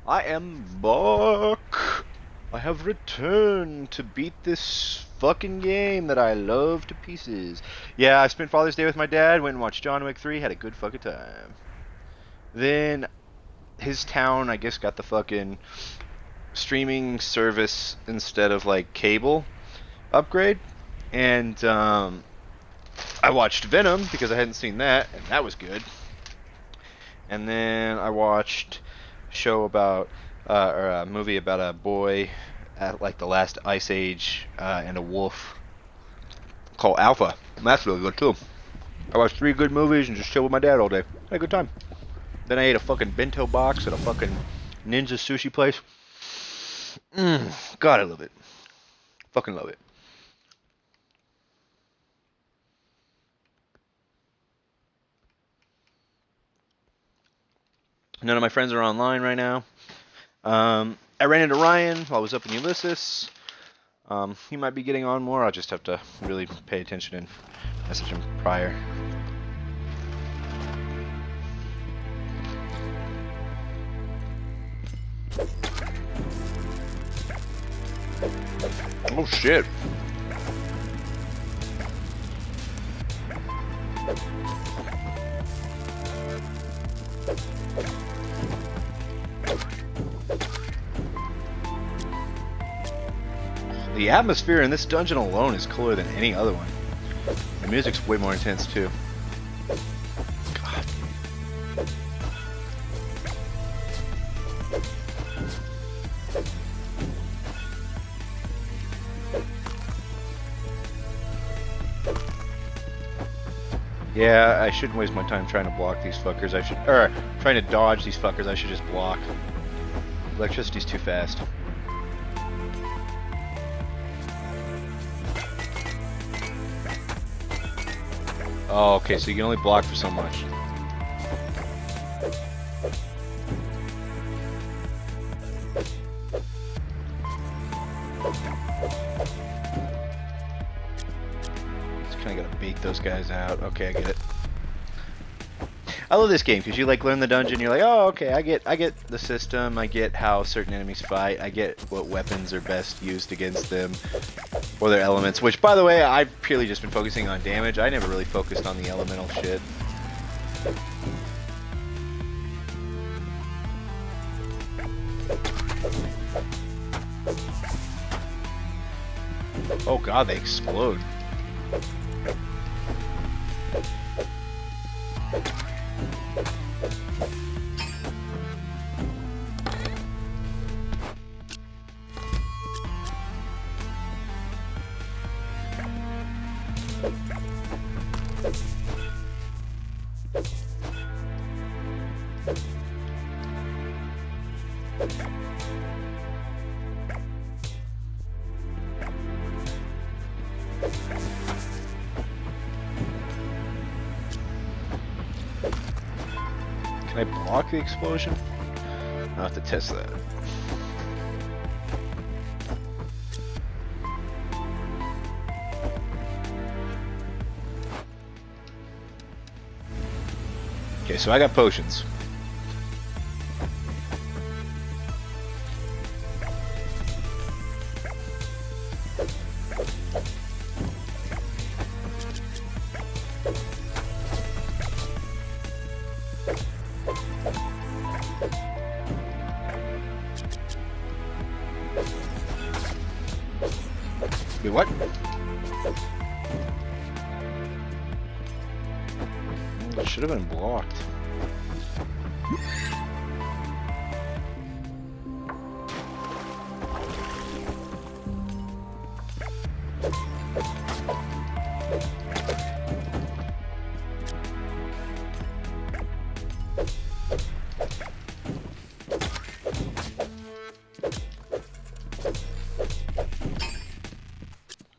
I am back. I have returned to beat this fucking game that I love to pieces. Yeah, I spent Father's Day with my dad, went and watched John Wick 3, had a good fucking time. Then his town, I guess, got the fucking streaming service instead of like cable upgrade. And I watched Venom because I hadn't seen that, and that was good. And then I watched a show about, or a movie about a boy at like the last ice age and a wolf called Alpha. And that's really good too. I watched 3 good movies and just chilled with my dad all day. Had a good time. Then I ate a fucking bento box at a fucking ninja sushi place. God, I love it. Fucking love it. None of my friends are online right now. I ran into Ryan while I was up in Ulysses. He might be getting on more. I'll just have to really pay attention and message him prior. Oh shit. The atmosphere in this dungeon alone is cooler than any other one. The music's way more intense too. God. Yeah, I shouldn't waste my time trying to block these fuckers. Trying to dodge these fuckers. I should just block. Electricity's too fast. Oh, okay, so you can only block for so much. Just kinda gotta bait those guys out. Okay, I get it. I love this game because you like learn the dungeon. You're like, oh, okay, I get the system. I get how certain enemies fight. I get what weapons are best used against them, or their elements. Which, by the way, I've purely just been focusing on damage. I never really focused on the elemental shit. Oh god, they explode. Can I block the explosion? I'll have to test that. Okay, so I got potions. Wait, what? It should have been blocked.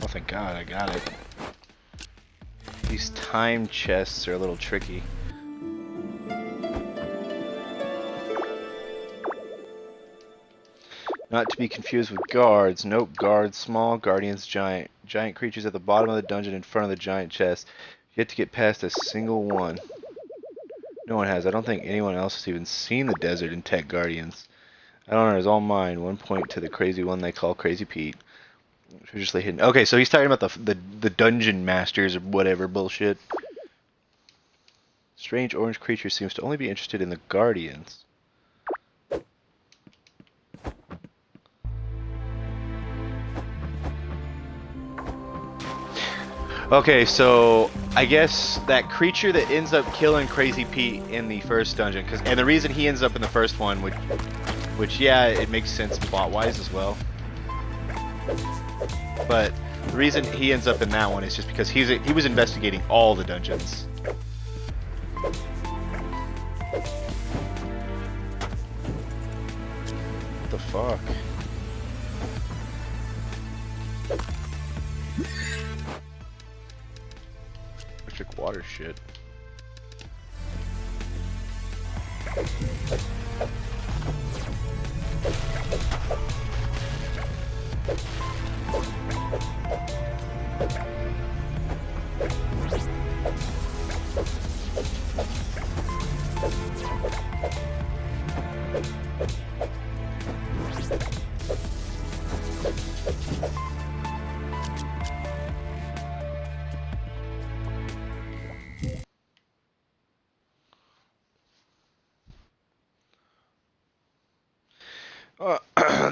Oh, thank God, I got it. These time chests are a little tricky. Not to be confused with guards. Nope, guards small, guardians giant. Giant creatures at the bottom of the dungeon in front of the giant chest. Yet to get past a single one. No one has. I don't think anyone else has even seen the desert in Tech Guardians. That honor is all mine. 1 point to the crazy one they call Crazy Pete. Treasurously hidden. Okay, so he's talking about the dungeon masters or whatever bullshit. Strange orange creature seems to only be interested in the Guardians. Okay, so I guess that creature that ends up killing Crazy Pete in the first dungeon, and the reason he ends up in the first one, which yeah, it makes sense plot-wise as well. But the reason he ends up in that one is just because he was investigating all the dungeons. What the fuck? Electric water shit.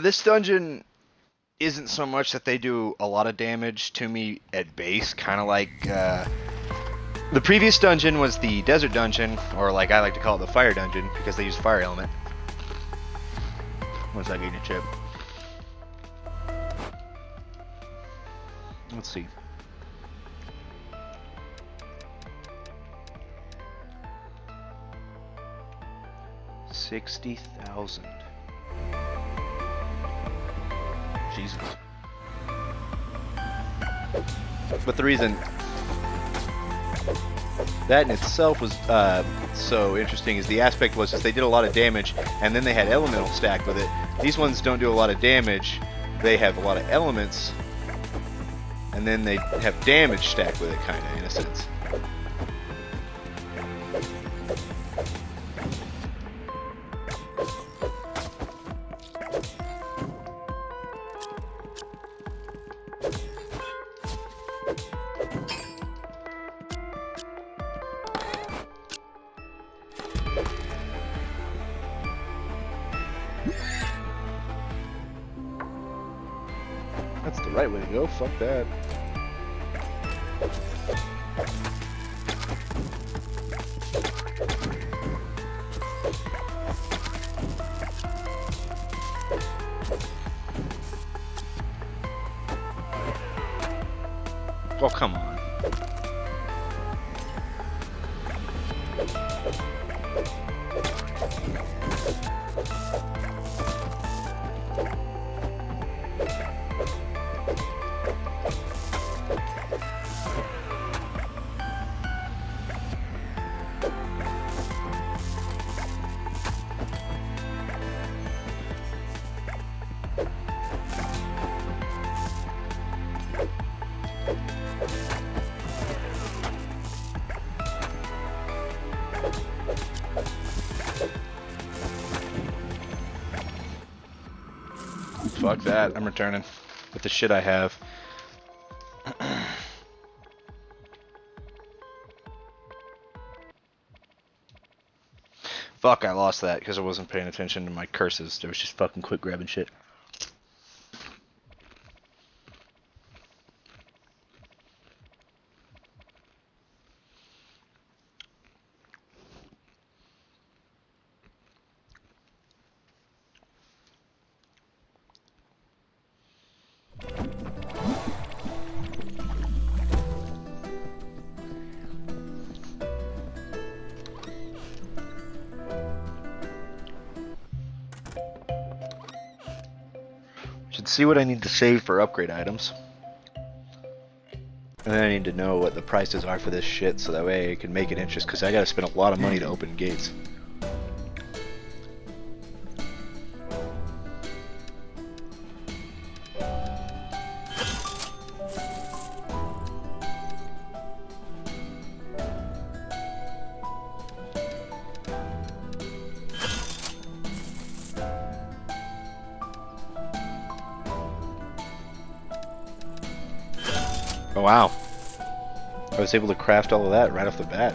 This dungeon isn't so much that they do a lot of damage to me at base, kind of like the previous dungeon was the desert dungeon, or like I like to call it the fire dungeon, because they use fire element. Once I gain a chip. Let's see. $60,000. Jesus. But the reason that in itself was so interesting is the aspect was they did a lot of damage and then they had elemental stacked with it. These ones don't do a lot of damage, they have a lot of elements and then they have damage stacked with it, kind of, in a sense. That's the right way to go, fuck that. Oh, come on. Fuck that, I'm returning with the shit I have. Fuck, I lost that because I wasn't paying attention to my curses. There was just fucking quick grabbing shit. Should see what I need to save for upgrade items. And then I need to know what the prices are for this shit so that way I can make it interest, because I gotta spend a lot of money to open gates. Oh, wow. I was able to craft all of that right off the bat.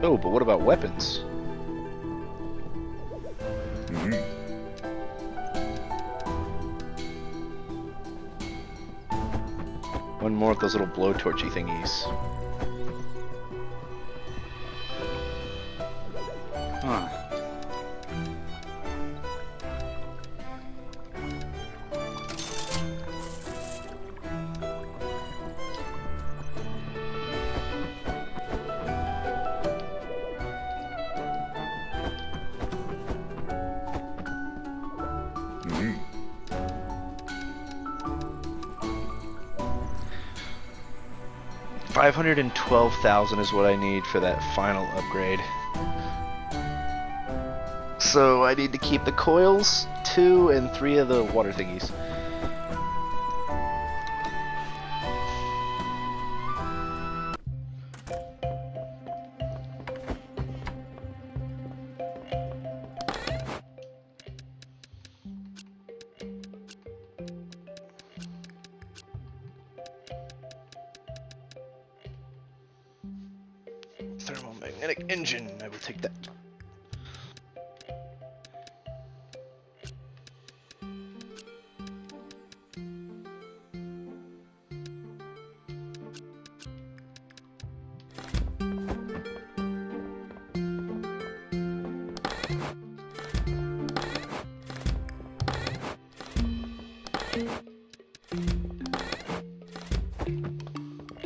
Oh, but what about weapons? One more of those little blowtorchy thingies. Huh. Mm. 512,000 is what I need for that final upgrade. So I need to keep the coils, 2 and 3 of the water thingies. Thermomagnetic engine, I will take that.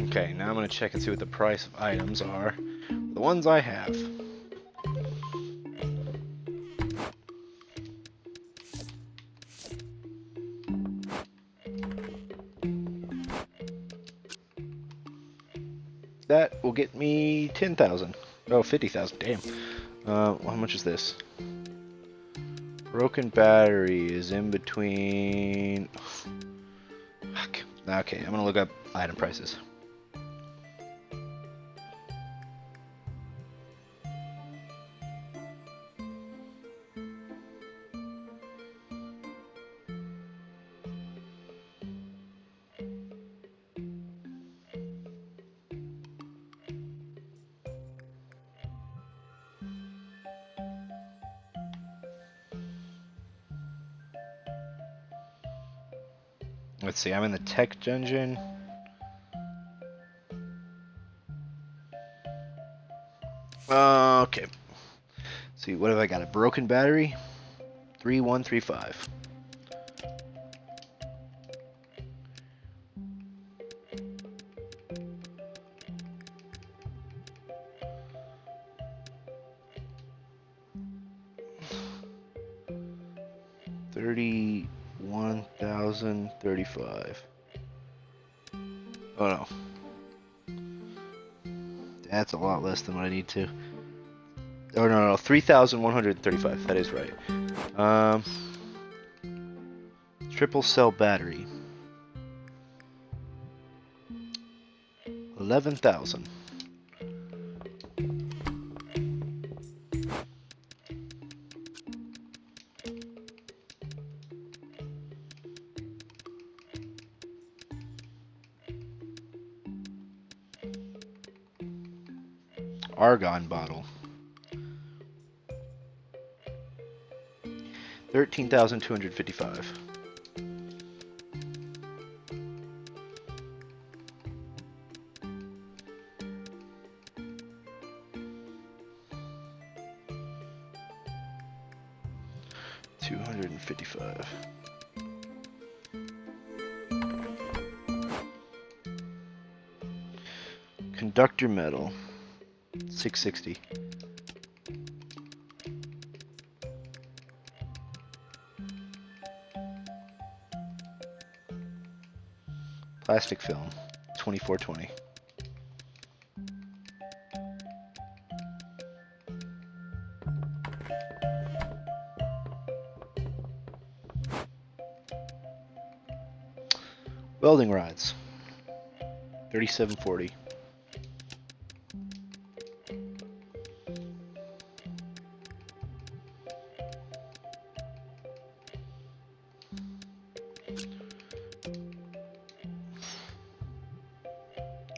Okay, now I'm going to check and see what the price of items are. The ones I have. That will get me 10,000. Oh, 50,000, damn. Well, how much is this? Broken battery is in between... Fuck. Okay, I'm going to look up item prices. Let's see, I'm in the tech dungeon. Okay. Let's see, what have I got? A broken battery? 3135. $31,035. Oh no. That's a lot less than what I need to. Oh no, 3,135. That is right. Triple cell battery. 11,000. Argon bottle. 13,255. $255. Conductor metal. 660. Plastic film. 2420. Welding rods. 3740.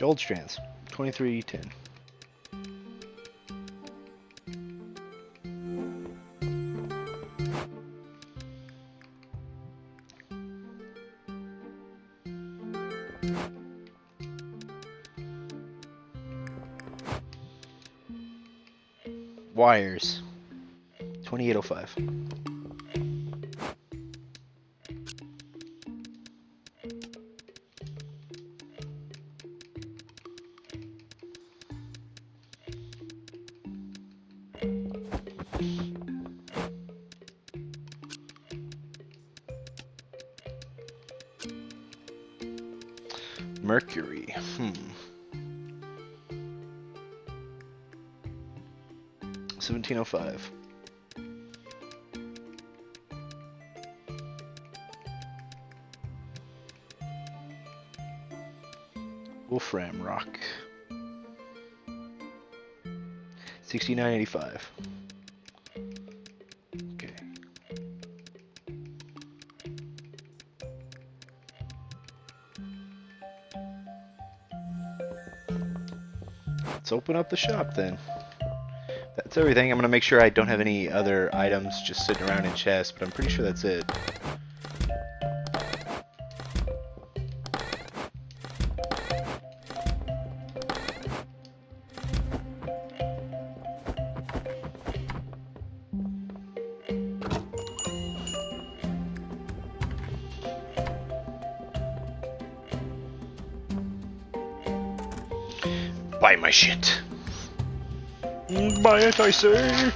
Gold strands. 2310. Wires. 2805. Mercury. 1705. Wolfram Rock. 6985. Okay. Let's open up the shop then. That's everything. I'm gonna make sure I don't have any other items just sitting around in chests, but I'm pretty sure that's it. Buy my shit. Buy it, I say.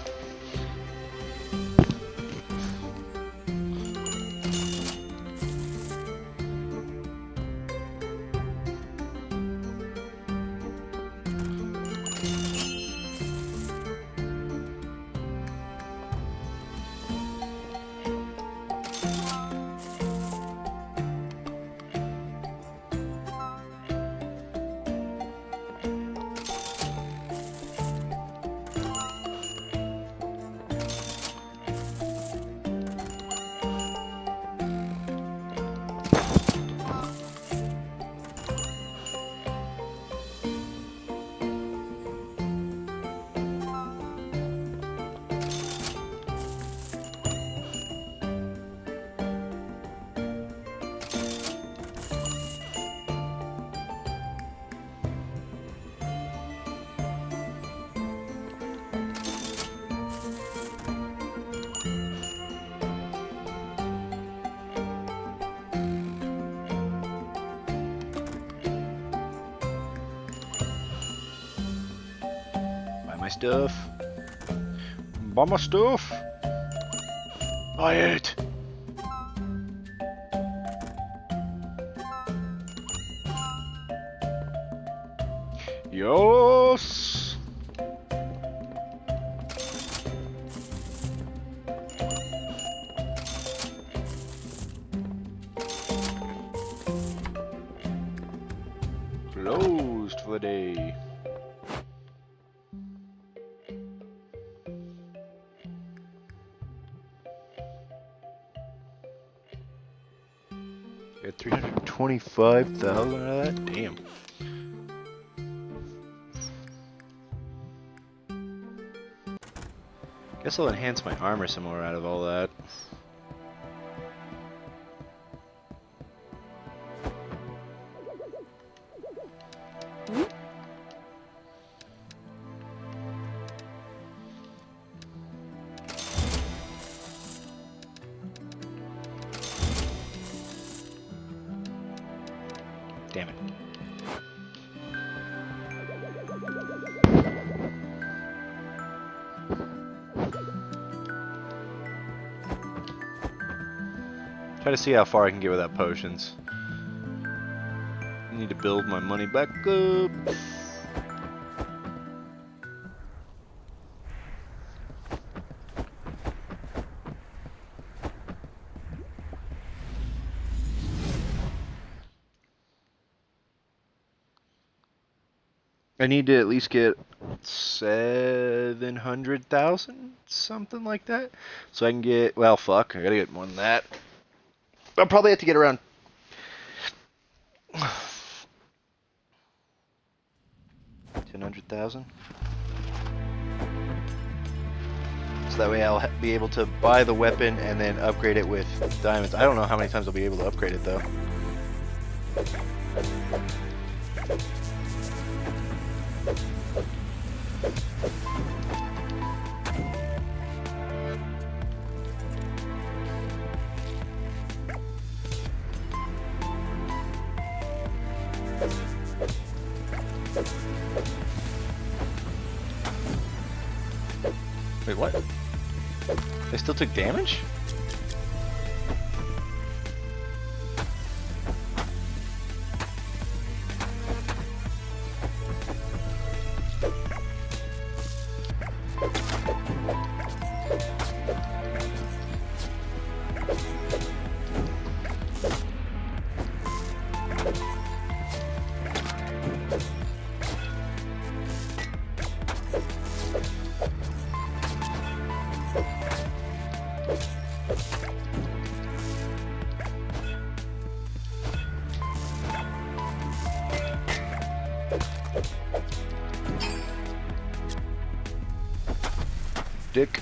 My stuff. Buy my stuff. Buy it. Yes. Closed for the day. Got 325,000 out of that? Damn. Guess I'll enhance my armor some more out of all that. Damn it. Try to see how far I can get without potions. I need to build my money back up. I need to at least get 700,000, something like that, so I can get. Well, fuck, I gotta get more than that. I'll probably have to get around. 100,000. So that way I'll be able to buy the weapon and then upgrade it with diamonds. I don't know how many times I'll be able to upgrade it though. Wait, what? They still took damage? Dick.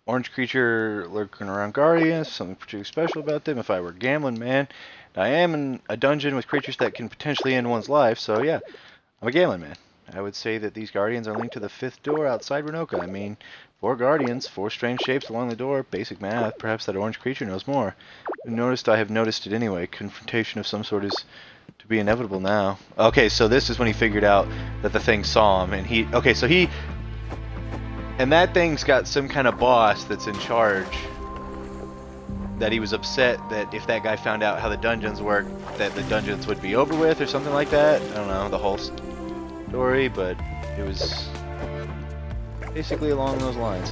Orange creature lurking around guardians, something particularly special about them. If I were gambling, man, I am in a dungeon with creatures that can potentially end one's life, so yeah, I'm a gambling man. I would say that these guardians are linked to the fifth door outside Renoka. I mean, 4 guardians, 4 strange shapes along the door, basic math, perhaps that orange creature knows more. I have noticed it anyway. Confrontation of some sort is to be inevitable now. Okay, so this is when he figured out that the thing saw him, and and that thing's got some kind of boss that's in charge. That he was upset that if that guy found out how the dungeons work, that the dungeons would be over with or something like that. I don't know the whole story, but it was basically along those lines.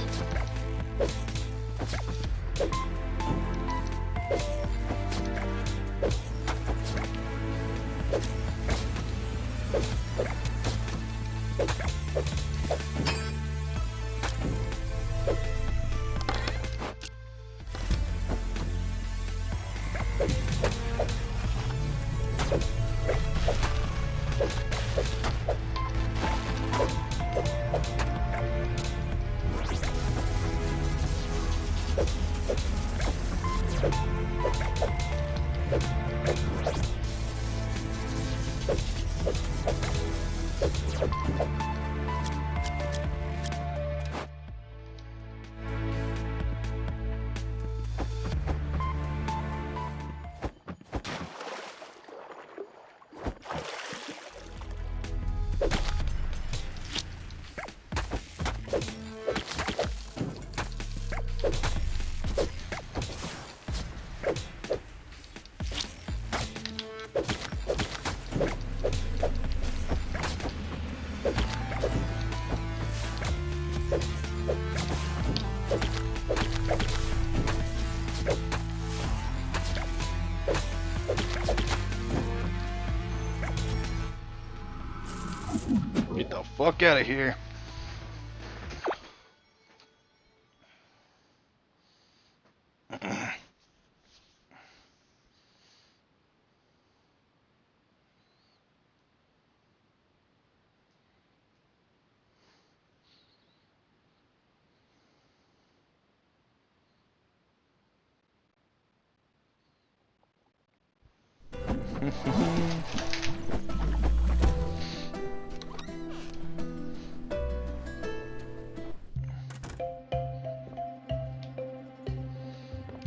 Get the fuck out of here.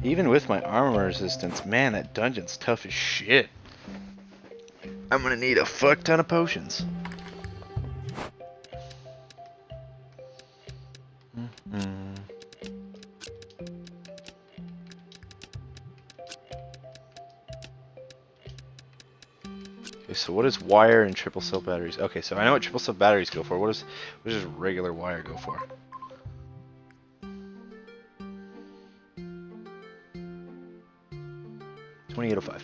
Even with my armor resistance, man, that dungeon's tough as shit. I'm gonna need a fuck ton of potions. Okay, so what is wire and triple cell batteries? Okay, so I know what triple cell batteries go for. What does regular wire go for? $28.05.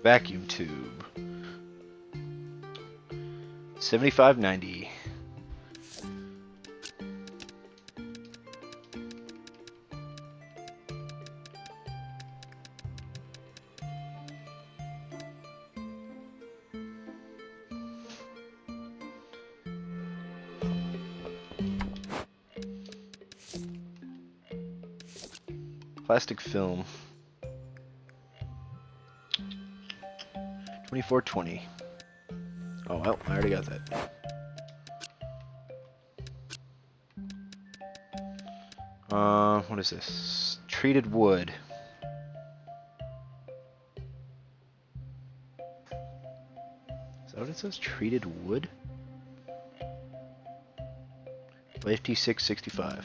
Vacuum tube. 75.90. Plastic film. 24.20. Oh well, I already got that. What is this? Treated wood. Is that what it says? Treated wood? 56.65.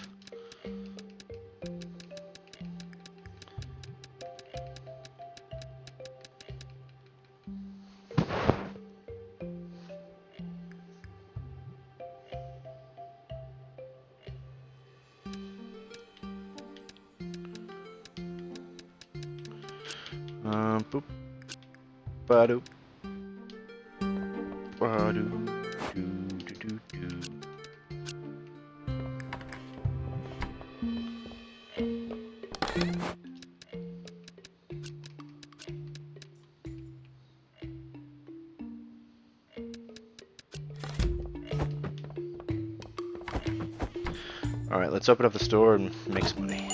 Boop. Ba-doop. Ba-doop. Do. Alright, let's open up the store and make some money.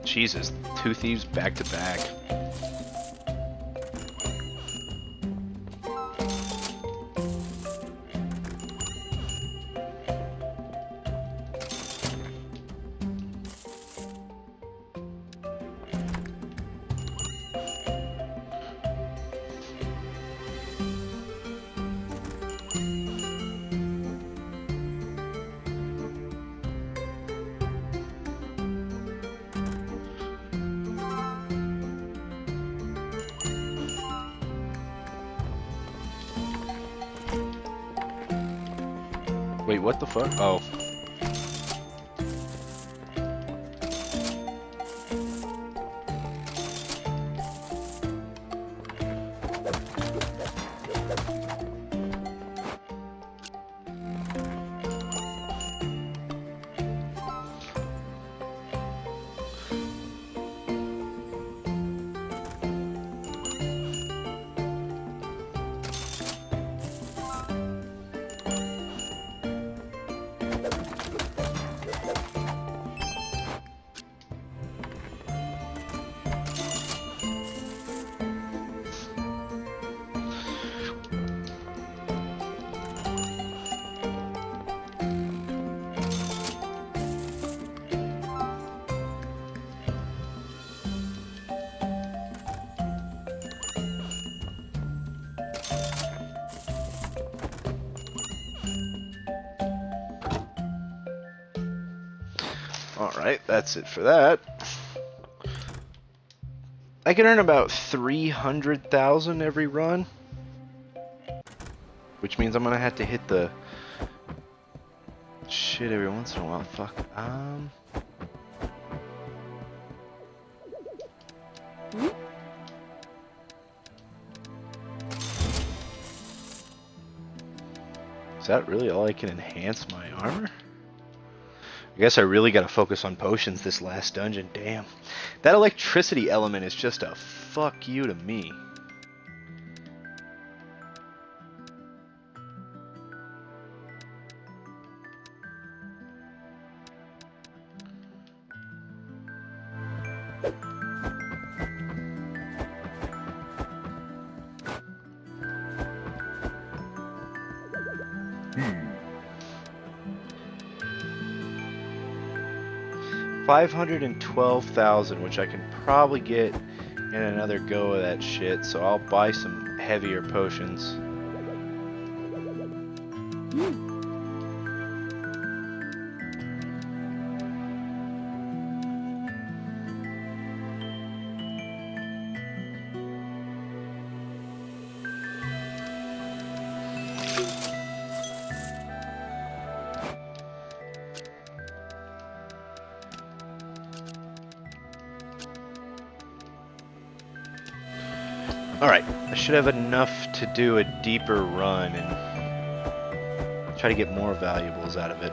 Jesus, 2 thieves back to back. Wait, what the fuck? Oh. Alright, that's it for that. I can earn about 300,000 every run. Which means I'm gonna have to hit the shit every once in a while. Fuck. Is that really all I can enhance my armor? I guess I really gotta focus on potions this last dungeon. Damn. That electricity element is just a fuck you to me. Hmm. 512,000, which I can probably get in another go of that shit, so I'll buy some heavier potions. Alright, I should have enough to do a deeper run and try to get more valuables out of it.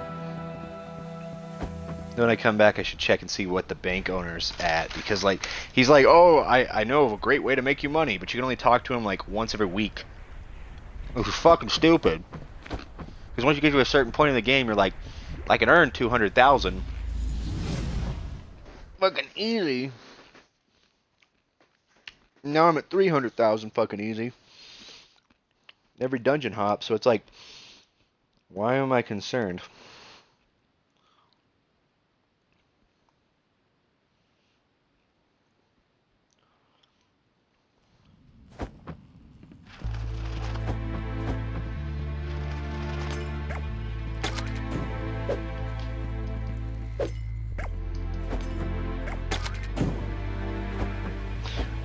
Then when I come back, I should check and see what the bank owner's at, because like he's like, oh, I know of a great way to make you money, but you can only talk to him like once every week. Which is fucking stupid. Because once you get to a certain point in the game, you're like, I can earn 200,000. Fucking easy. Now I'm at 300,000 fucking easy. Every dungeon hop, so it's like, why am I concerned?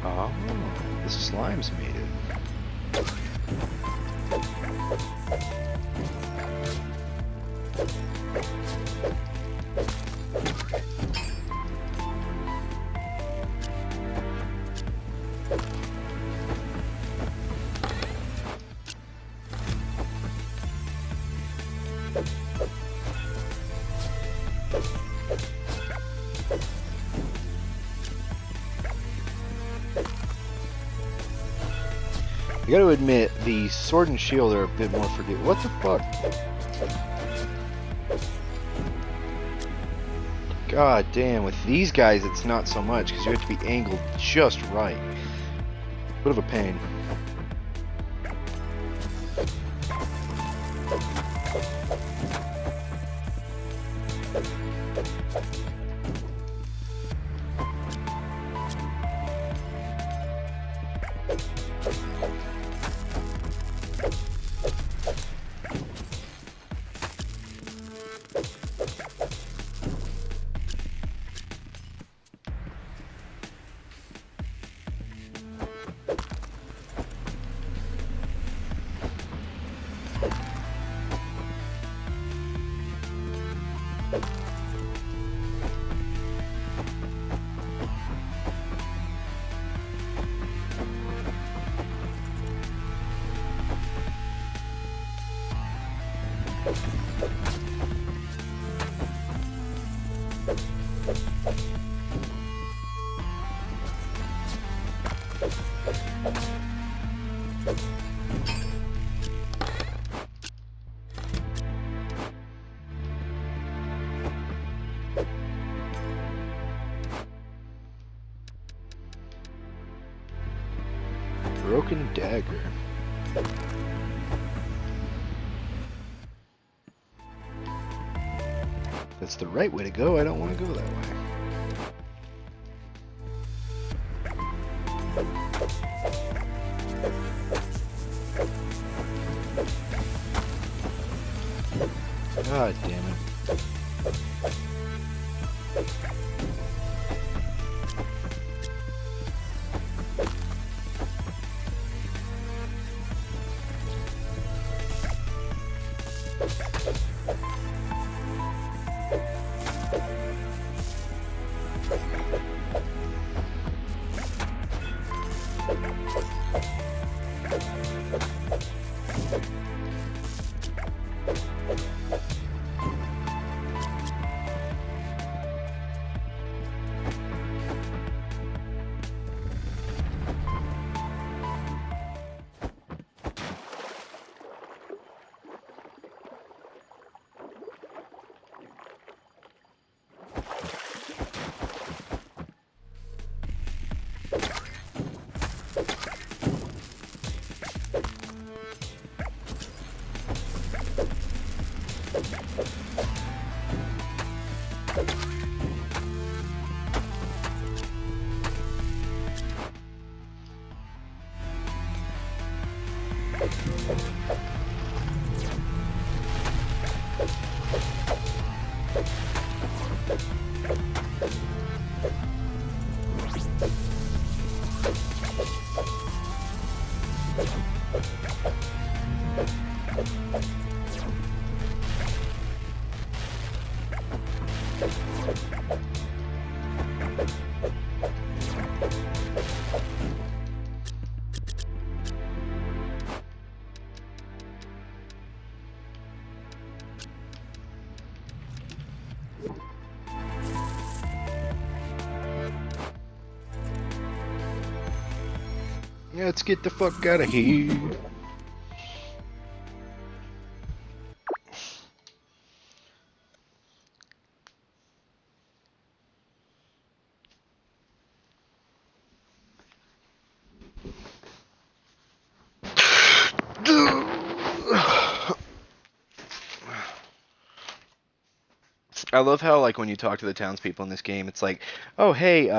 Oh, the slimes made it. I gotta admit, the sword and shield are a bit more forgiving. What the fuck? God damn, with these guys it's not so much, because you have to be angled just right. Bit of a pain. Broken dagger. If that's the right way to go, I don't want to go that way. God damn it. Let's get the fuck out of here. I love how, like, when you talk to the townspeople in this game, it's like, oh, hey,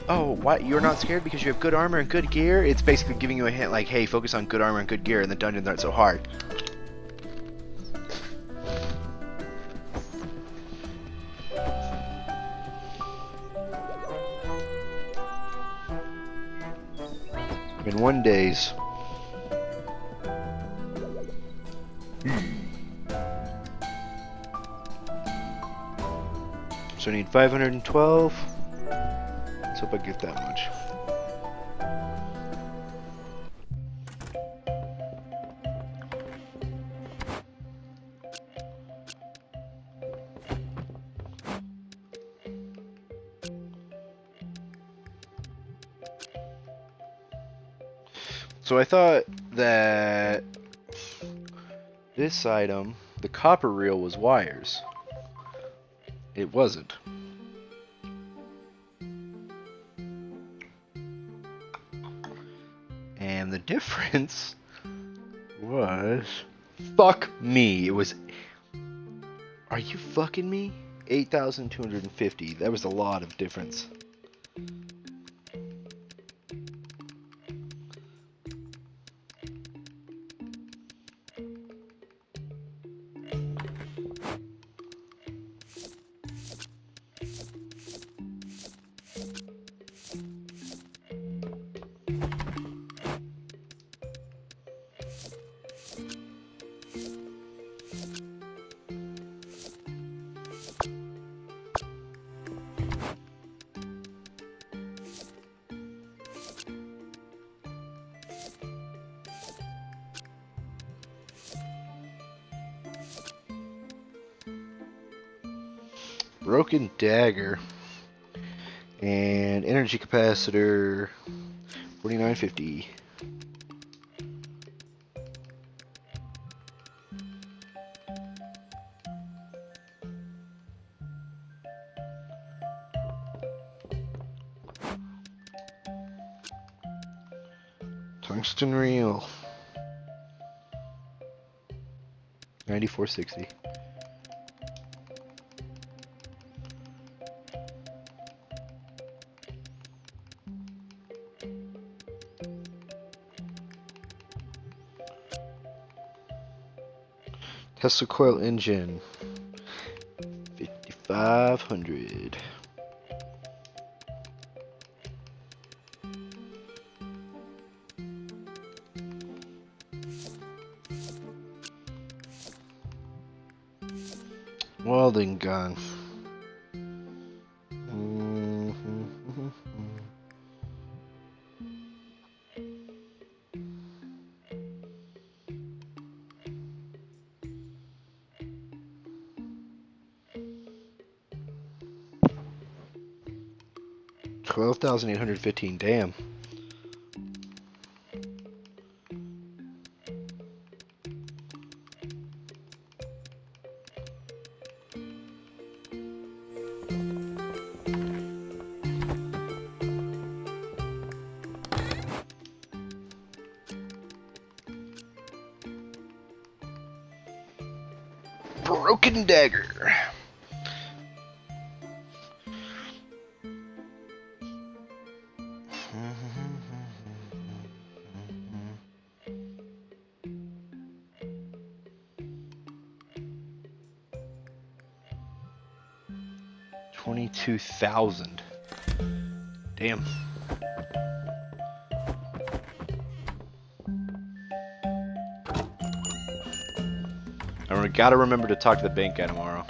oh, what? You're not scared because you have good armor and good gear? It's basically giving you a hint, like, hey, focus on good armor and good gear, and the dungeons aren't so hard. In 1 days. So I need 512. Let's hope I get that much. So I thought that this item, the copper reel, was wires. It wasn't. And the difference was... Fuck me. It was... Are you fucking me? 8,250. That was a lot of difference. Broken dagger and energy capacitor 4950. Tungsten reel 9460. Tesla coil engine 5500. Welding gun. $12,815. Damn. Broken dagger. $22,000. Damn. I gotta remember to talk to the bank guy tomorrow.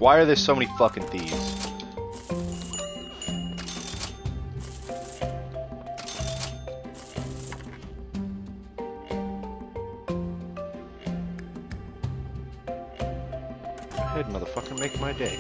Why are there so many fucking thieves? Go ahead, motherfucker, make my day.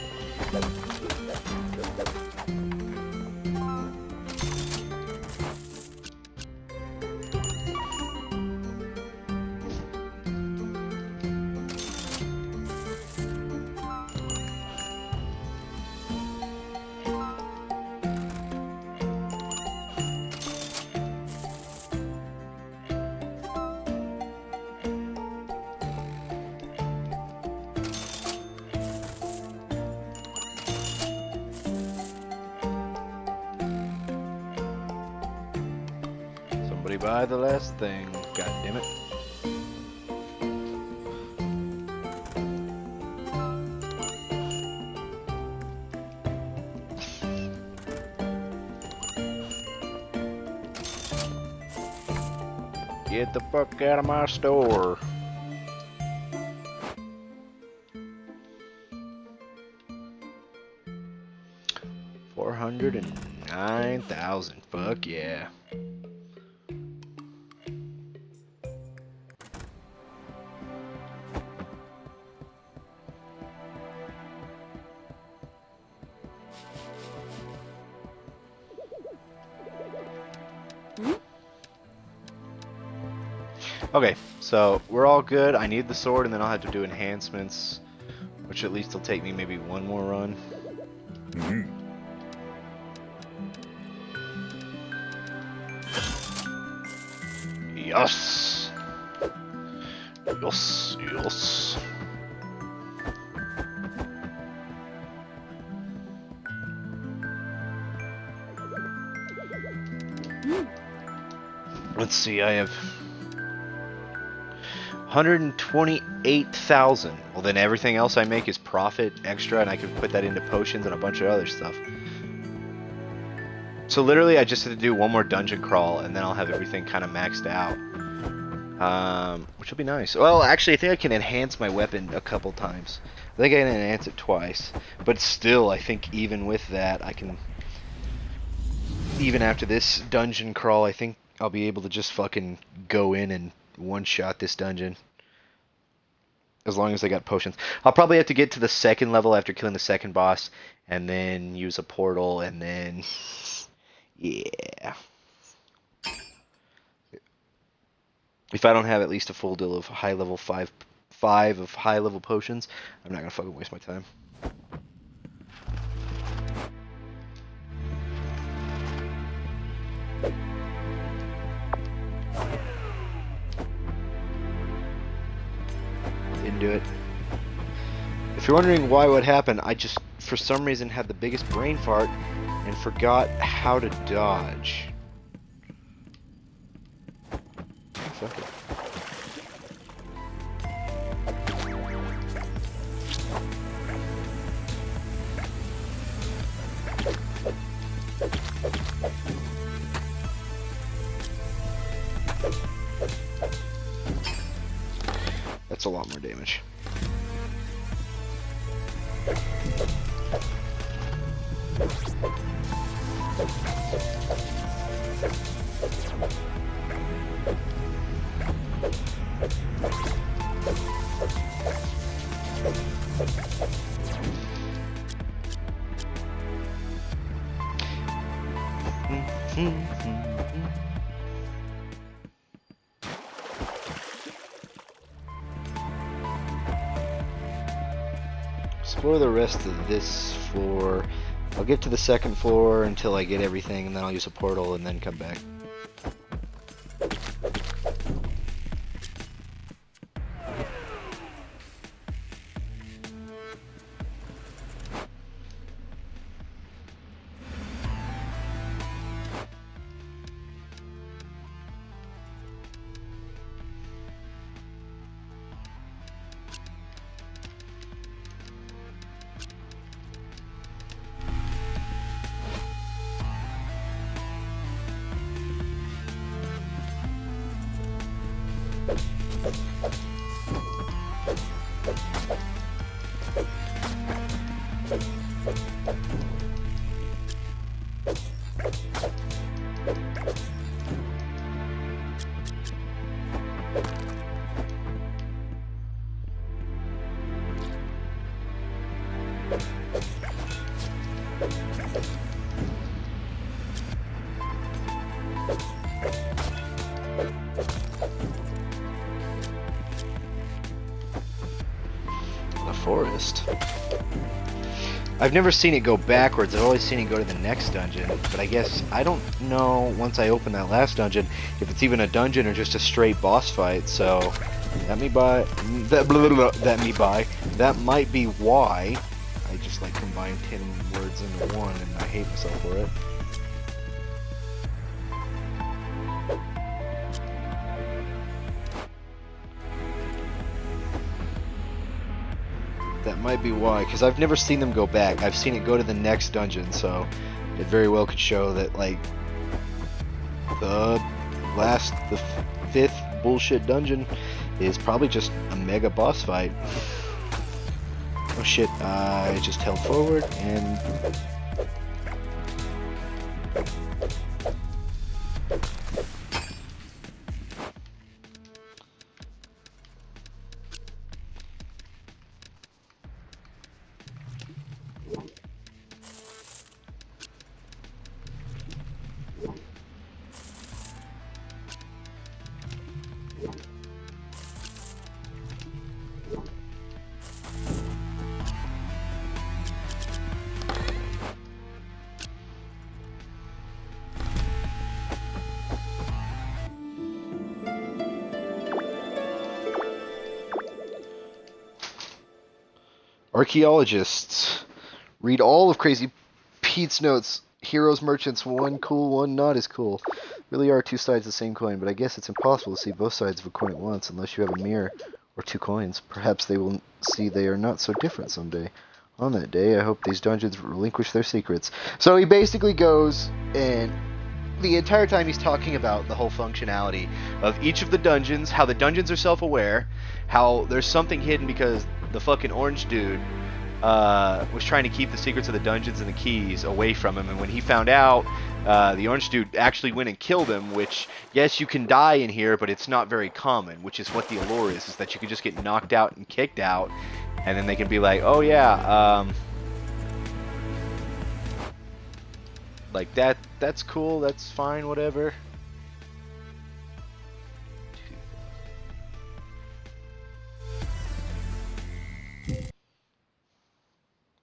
Somebody buy the last thing. God damn it. Get the fuck out of my store. $409,000. Fuck yeah. Okay, so we're all good. I need the sword, and then I'll have to do enhancements, which at least will take me maybe one more run. Mm-hmm. Yes! Yes, yes. Let's see, I have 128,000. Well, then everything else I make is profit extra, and I can put that into potions and a bunch of other stuff. So literally, I just have to do one more dungeon crawl, and then I'll have everything kind of maxed out. Which will be nice. Well, actually, I think I can enhance my weapon a couple times. I think I can enhance it twice. But still, I think even with that, I can... Even after this dungeon crawl, I think I'll be able to just fucking go in and one-shot this dungeon. As long as I got potions. I'll probably have to get to the second level after killing the second boss, and then use a portal, and then... Yeah. If I don't have at least a full deal of high level five of high level potions, I'm not gonna fucking waste my time. Didn't do it. If you're wondering why what happened, I just for some reason had the biggest brain fart and forgot how to dodge. Fuck it. That's a lot more damage. Explore the rest of this floor. I'll get to the second floor until I get everything, and then I'll use a portal and then come back. forest. I've never seen it go backwards. I've always seen it go to the next dungeon. But I guess I don't know once I open that last dungeon if it's even a dungeon or just a straight boss fight. So that might be why I just like combined 10 words into one, and I hate myself for it. That might be why, because I've never seen them go back. I've seen it go to the next dungeon, so it very well could show that, like, the fifth bullshit dungeon is probably just a mega boss fight. Oh shit, I just held forward and... Archaeologists. Read all of Crazy Pete's notes. Heroes, merchants, one cool, one not as cool. Really are two sides of the same coin, but I guess it's impossible to see both sides of a coin at once unless you have a mirror or two coins. Perhaps they will see they are not so different someday. On that day, I hope these dungeons relinquish their secrets. So he basically goes and the entire time he's talking about the whole functionality of each of the dungeons, how the dungeons are self-aware, how there's something hidden because the fucking orange dude was trying to keep the secrets of the dungeons and the keys away from him, and when he found out, the orange dude actually went and killed him, which, yes, you can die in here, but it's not very common, which is what the allure is that you can just get knocked out and kicked out, and then they can be like, oh yeah, like that's cool, that's fine, whatever.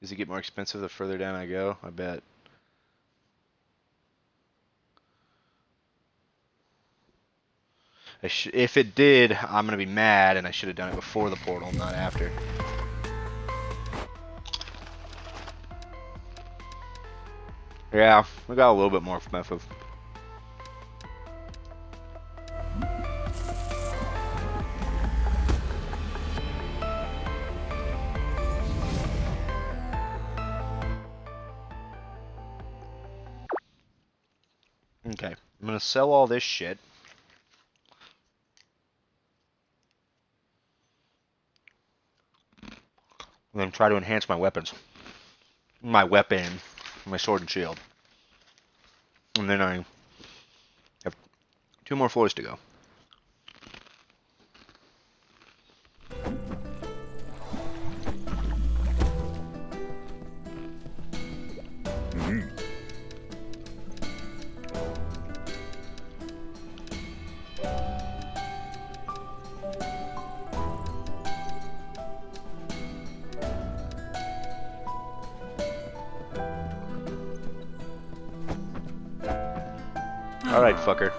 Does it get more expensive the further down I go? I bet. If it did, I'm going to be mad, and I should have done it before the portal, not after. Yeah, we got a little bit more method. Okay, I'm going to sell all this shit. And then try to enhance my weapons. My weapon, my sword and shield. And then I have 2 more floors to go. Alright, fucker.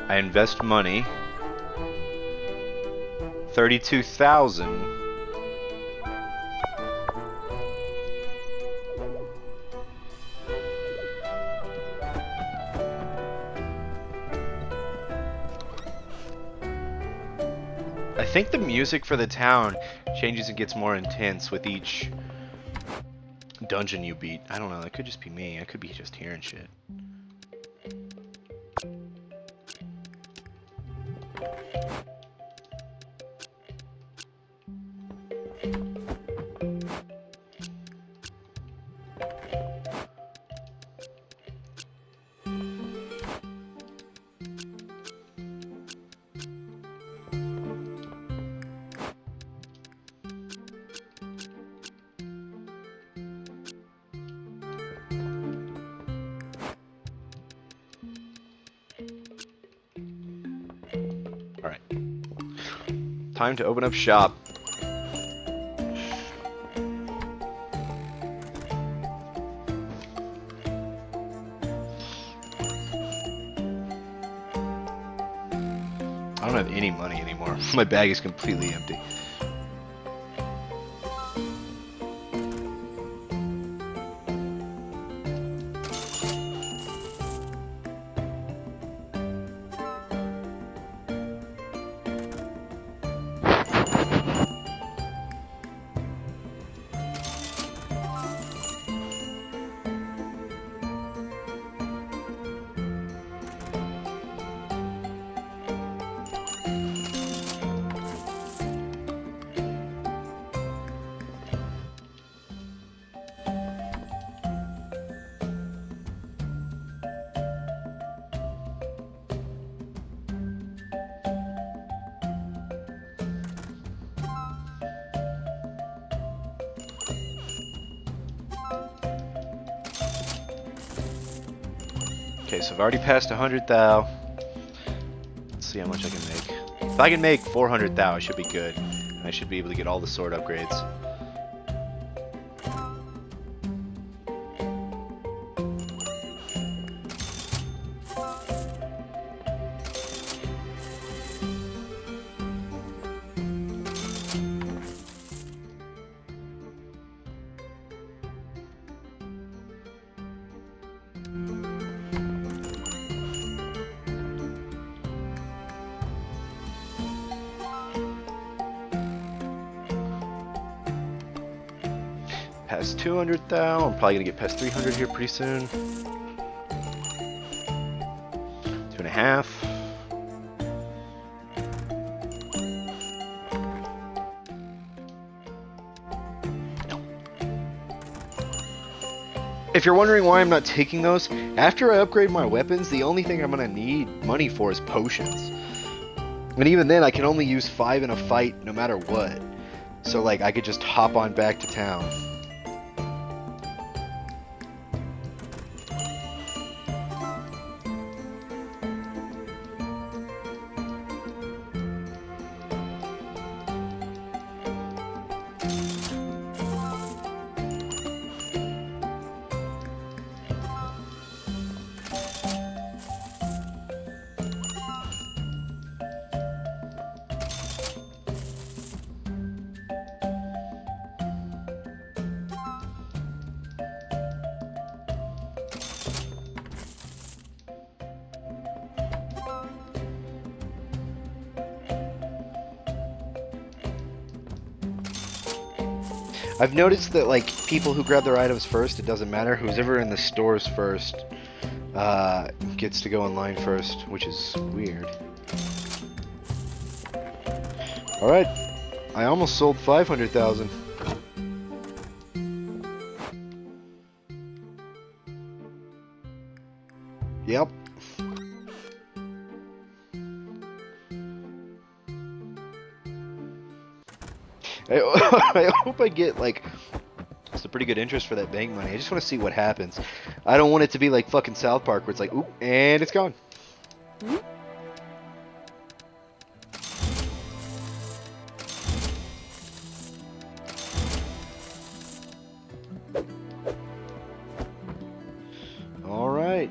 I invest money. 32,000. I think the music for the town changes and gets more intense with each dungeon you beat. I don't know, that could just be me. I could be just hearing shit. Time to open up shop. I don't have any money anymore. My bag is completely empty. Okay, so I've already passed 100 thou. Let's see how much I can make. If I can make 400 thou, I should be good. And I should be able to get all the sword upgrades. Past 200 thou. I'm probably gonna get past 300 here pretty soon. 2.5. If you're wondering why I'm not taking those, after I upgrade my weapons, the only thing I'm gonna need money for is potions. And even then, I can only use 5 in a fight no matter what. So like, I could just hop on back to town. I've noticed that like people who grab their items first, it doesn't matter. Who's ever in the stores first gets to go in line first, which is weird. Alright, I almost sold 500,000. Yep. I hope I get like some pretty good interest for that bank money. I just want to see what happens. I don't want it to be like fucking South Park where it's like, oop, and it's gone. All right.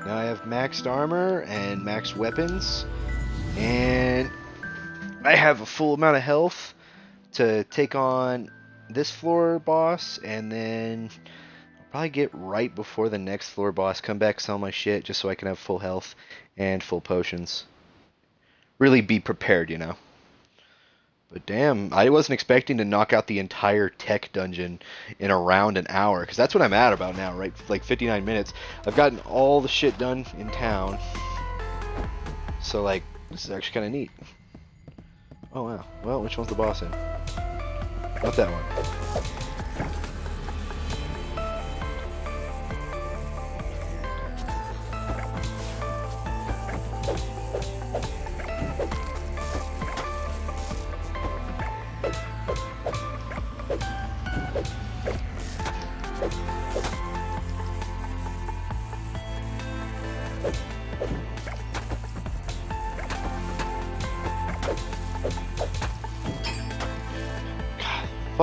Now I have maxed armor and maxed weapons, and I have a full amount of health to take on this floor boss, and then I'll probably get right before the next floor boss, come back, sell my shit, just so I can have full health and full potions. Really be prepared, you know. But damn, I wasn't expecting to knock out the entire tech dungeon in around an hour, because that's what I'm at about now, right? Like 59 minutes. I've gotten all the shit done in town. So, like, this is actually kind of neat. Oh, wow. Well, which one's the boss in? Not that one.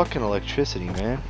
fucking electricity, man.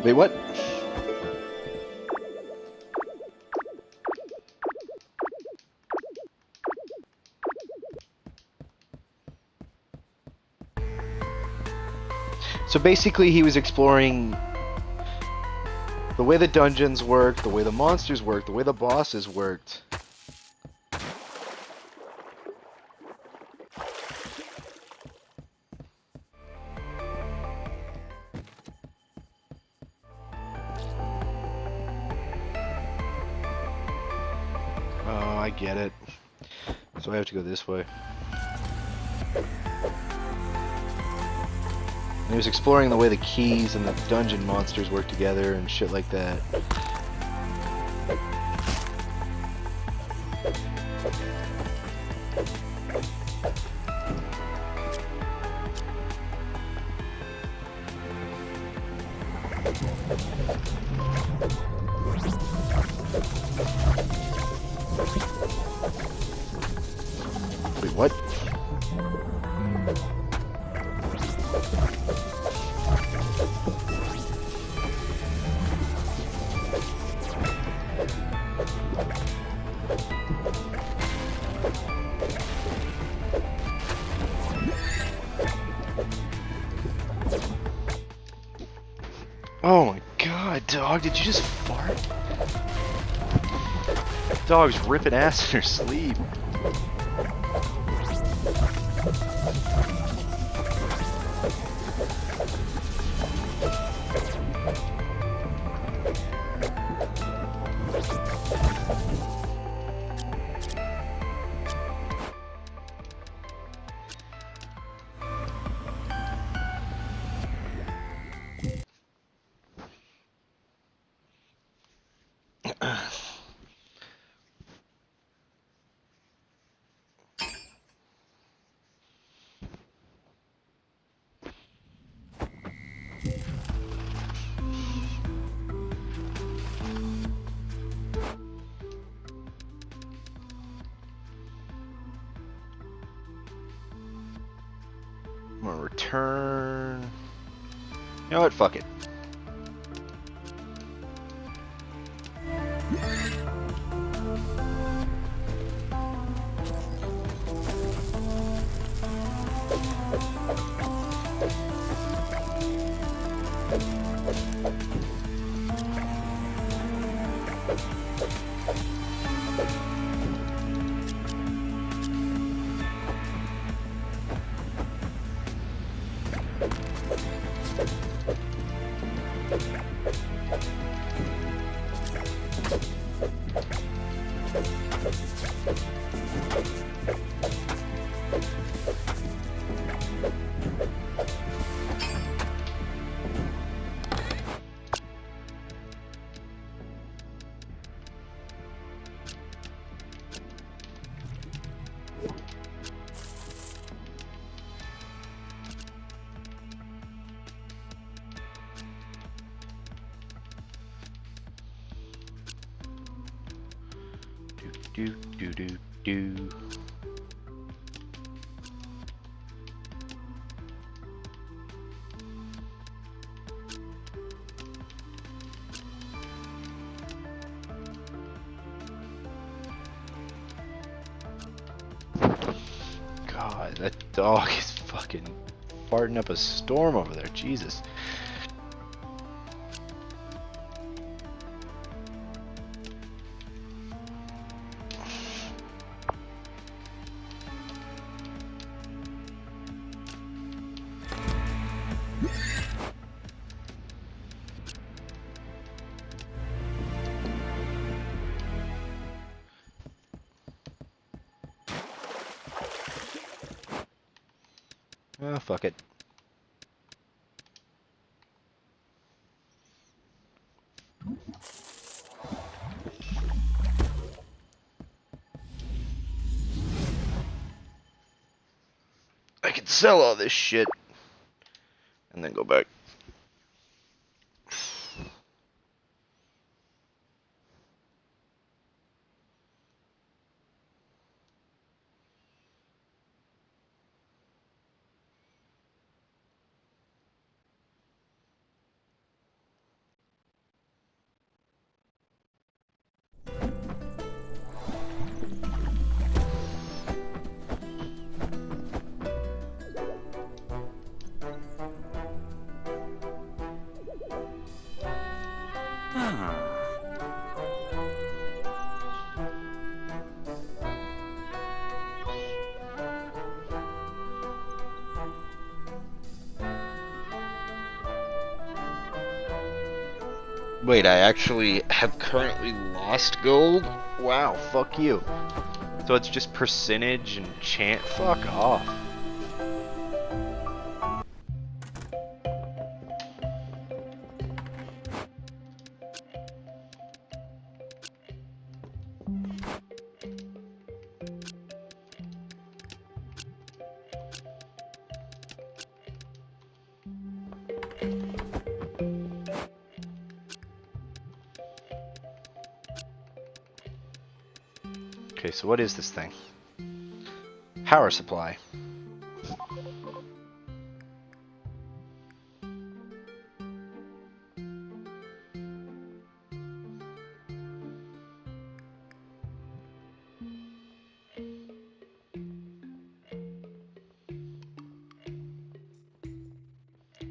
Wait, what? So basically he was exploring the way the dungeons worked, the way the monsters worked, the way the bosses worked. Oh, I get it. So I have to go this way. And he was exploring the way the keys and the dungeon monsters work together and shit like that. Wait, what? Oh my god, dog, did you just fart? Dog's ripping ass in her sleep. I'm gonna return. You know what? Fuck it. Do do do do. God, that dog is fucking farting up a storm over there. Jesus. Oh, fuck it. I can sell all this shit and then go back. Wait, I actually have currently lost gold? Wow, fuck you. So it's just percentage and chant? Fuck off. Okay, so what is this thing? Power supply.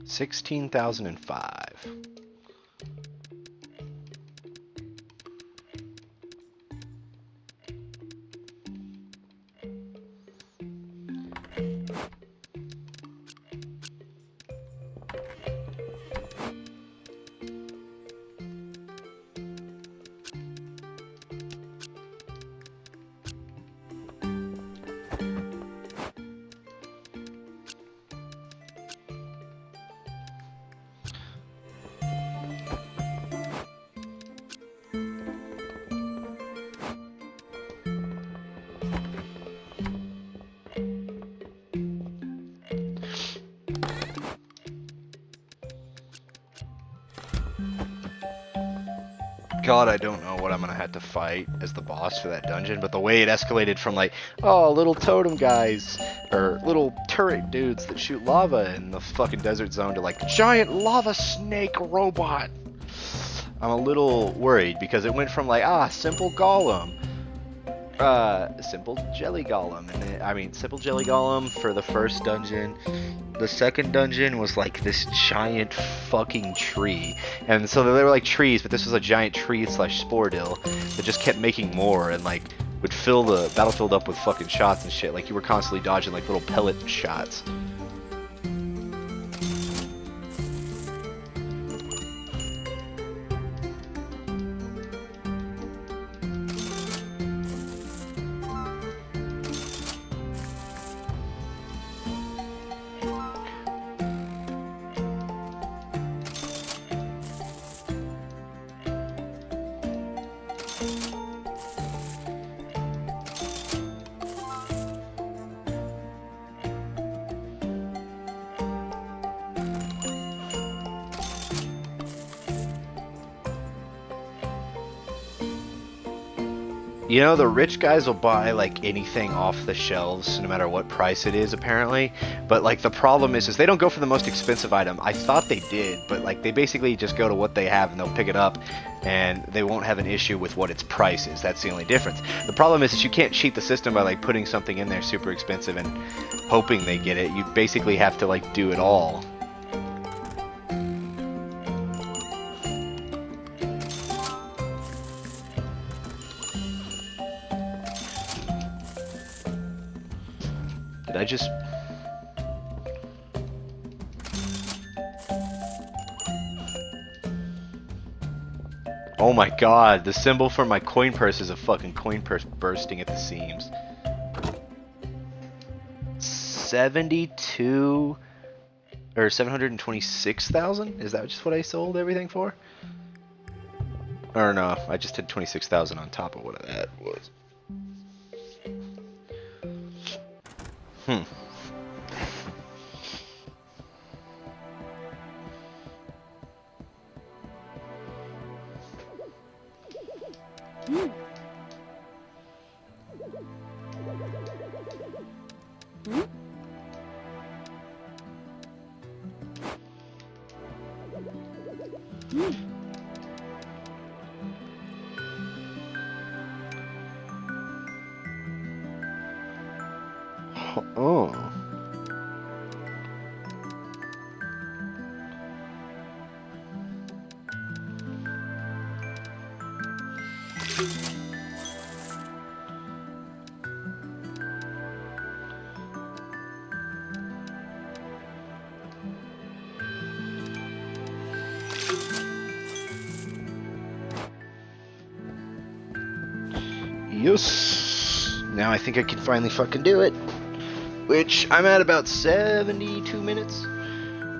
$16,005. God, I don't know what I'm gonna have to fight as the boss for that dungeon, but the way it escalated from like, oh, little totem guys, or little turret dudes that shoot lava in the fucking desert zone to like, giant lava snake robot. I'm a little worried because it went from like, simple golem, simple jelly golem, and then, simple jelly golem for the first dungeon. The second dungeon was like this giant fucking tree, and so they were like trees, but this was a giant tree / Spordil that just kept making more and like would fill the battlefield up with fucking shots and shit. Like you were constantly dodging like little pellet shots. You know, the rich guys will buy like anything off the shelves, no matter what price it is, apparently. But like the problem is they don't go for the most expensive item. I thought they did, but like they basically just go to what they have and they'll pick it up, and they won't have an issue with what its price is. That's the only difference. The problem is you can't cheat the system by like putting something in there super expensive and hoping they get it. You basically have to like do it all. Did I just... Oh my god, the symbol for my coin purse is a fucking coin purse bursting at the seams. 72 or 726,000? Is that just what I sold everything for? Or no, I just did 26,000 on top of what that was. Hmm. Oh. Yes. Now I think I can finally fucking do it. Which I'm at about 72 minutes.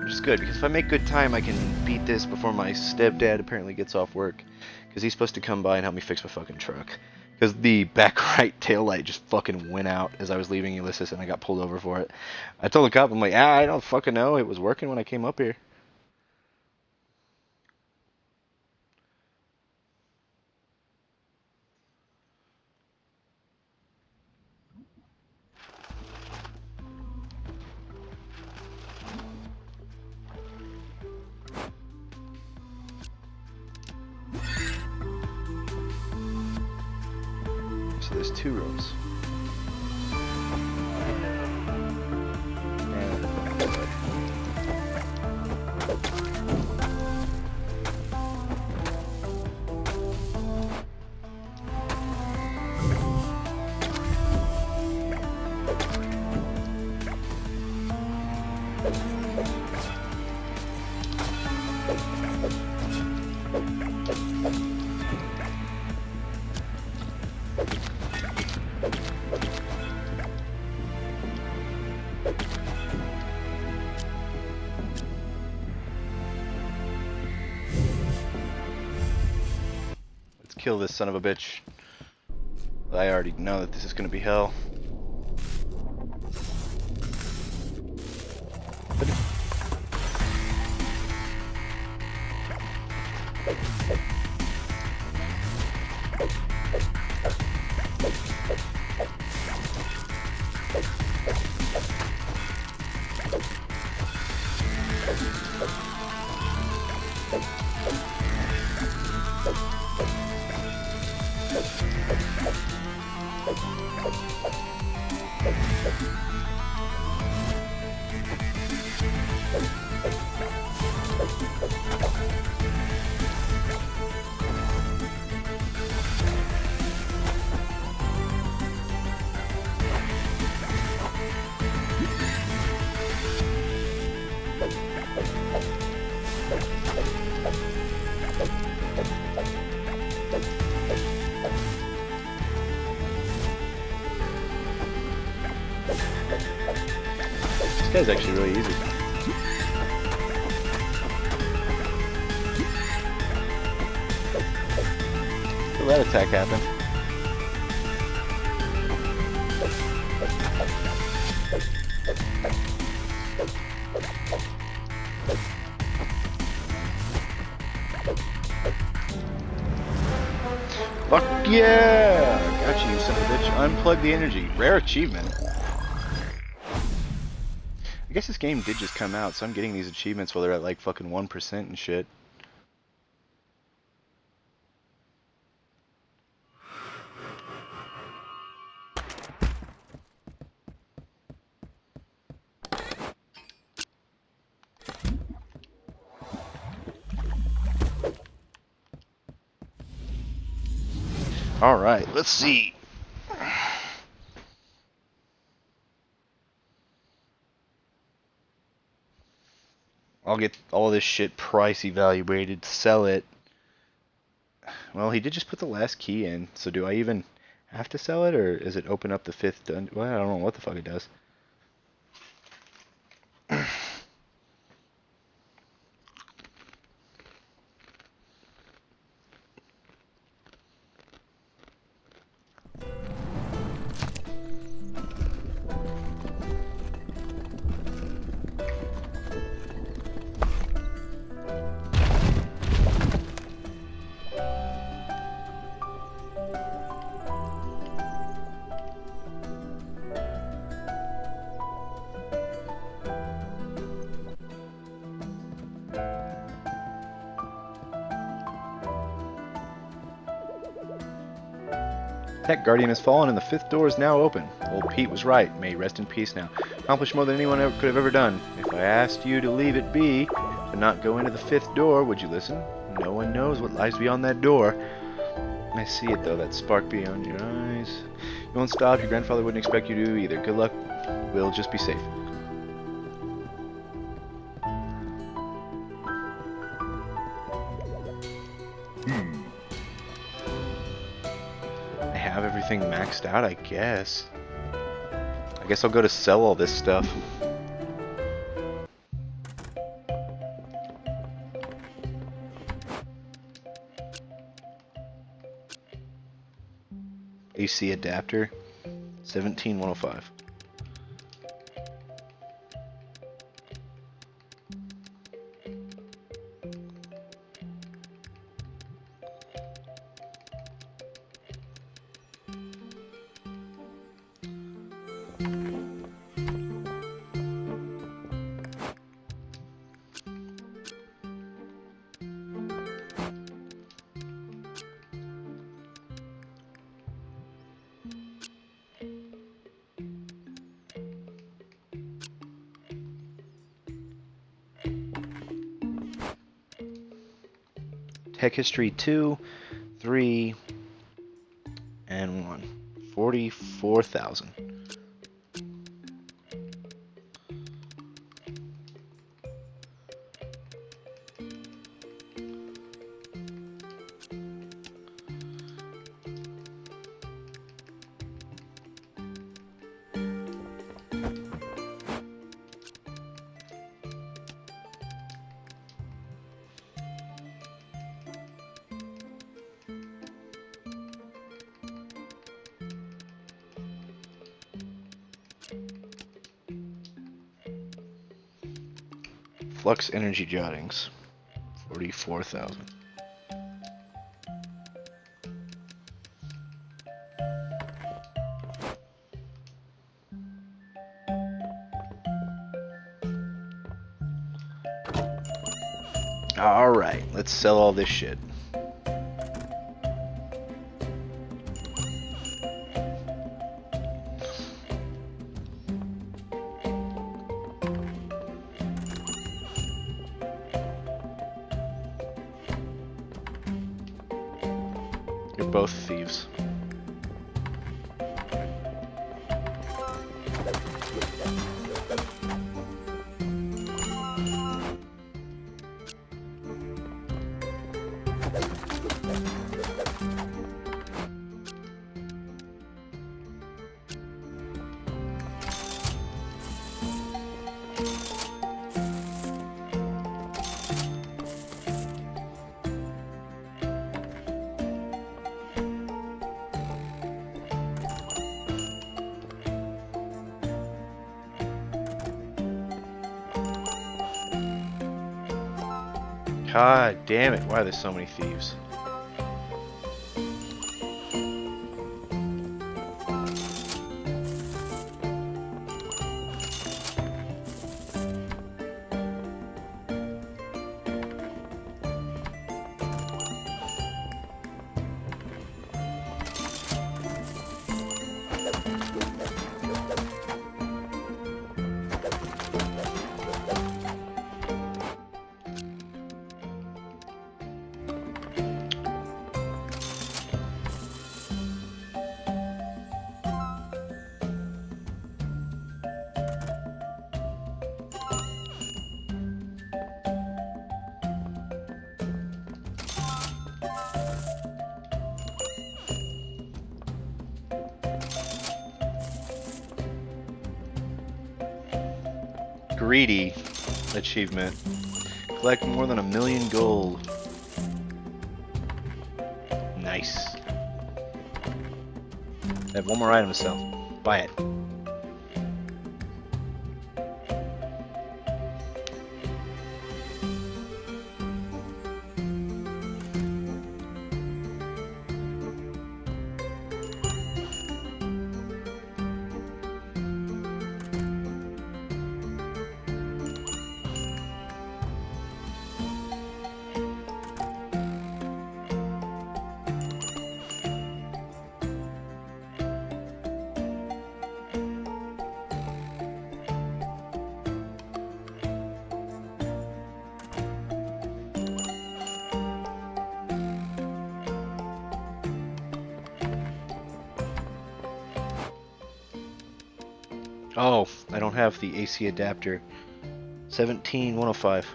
Which is good, because if I make good time, I can beat this before my stepdad apparently gets off work. Because he's supposed to come by and help me fix my fucking truck. Because the back right tail light just fucking went out as I was leaving Ulysses and I got pulled over for it. I told the cop, I'm like, I don't fucking know. It was working when I came up here. So there's 2 rooms. Kill this son of a bitch. I already know that this is gonna be hell. This guy's actually really easy. Let that attack happen. Fuck yeah! Got you, son of a bitch. Unplug the energy. Rare achievement. I guess this game did just come out, so I'm getting these achievements while they're at like fucking 1% and shit. Alright, let's see. I'll get all this shit price evaluated, sell it. Well, he did just put the last key in, so do I even have to sell it, or is it open up the 5th dungeon? Well, I don't know what the fuck it does. Tech Guardian has fallen and the 5th door is now open. Old Pete was right. May he rest in peace now. Accomplished more than anyone could have ever done. If I asked you to leave it be, to not go into the 5th door, would you listen? No one knows what lies beyond that door. I see it though, that spark beyond your eyes. You won't stop, your grandfather wouldn't expect you to either. Good luck. We'll just be safe. I have everything maxed out, I guess. I guess I'll go to sell all this stuff. AC adapter, 17105. Tech History 2, 3, and 1. 44,000. Flux energy jottings, 44,000. Alright, let's sell all this shit. You're both thieves. God damn it, why are there so many thieves? greedy achievement. Collect more than 1,000,000 gold. Nice. I have one more item to sell. Buy it. Oh, I don't have the AC adapter. 17105.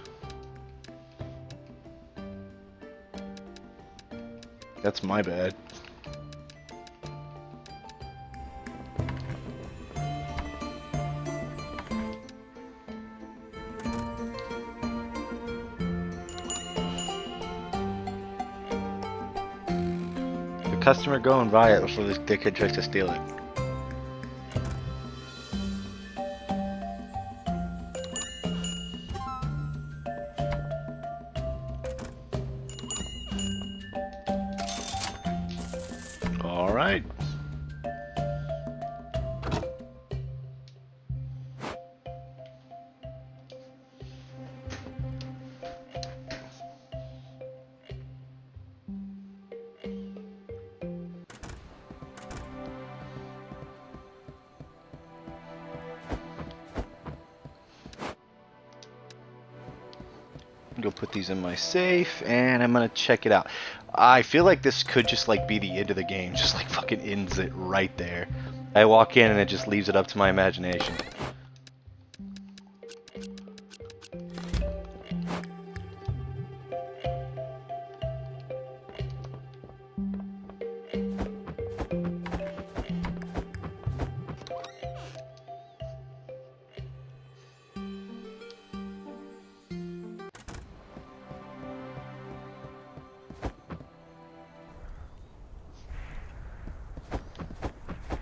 That's my bad. The customer go and buy it before this dickhead tries to steal it. Alright. Go put these in my safe, and I'm gonna check it out. I feel like this could just like be the end of the game, just like fucking ends it right there. I walk in and it just leaves it up to my imagination.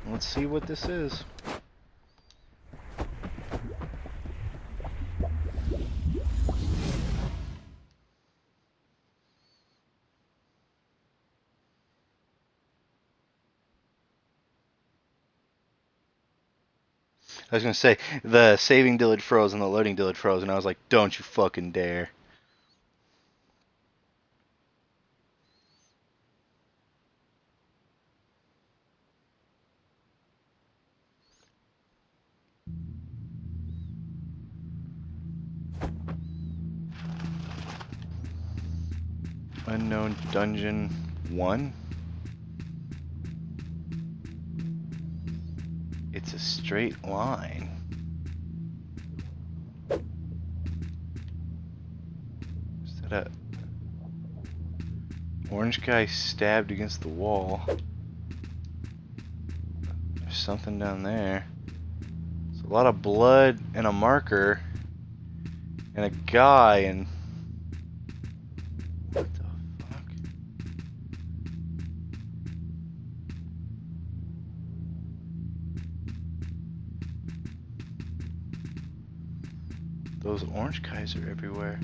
Let's see what this is. I was gonna say, the saving did froze and the loading did froze, and I was like, don't you fucking dare. Unknown Dungeon 1? It's a straight line. Is that a orange guy stabbed against the wall? There's something down there. There's a lot of blood and a marker and a guy and what the fuck? Those orange guys are everywhere.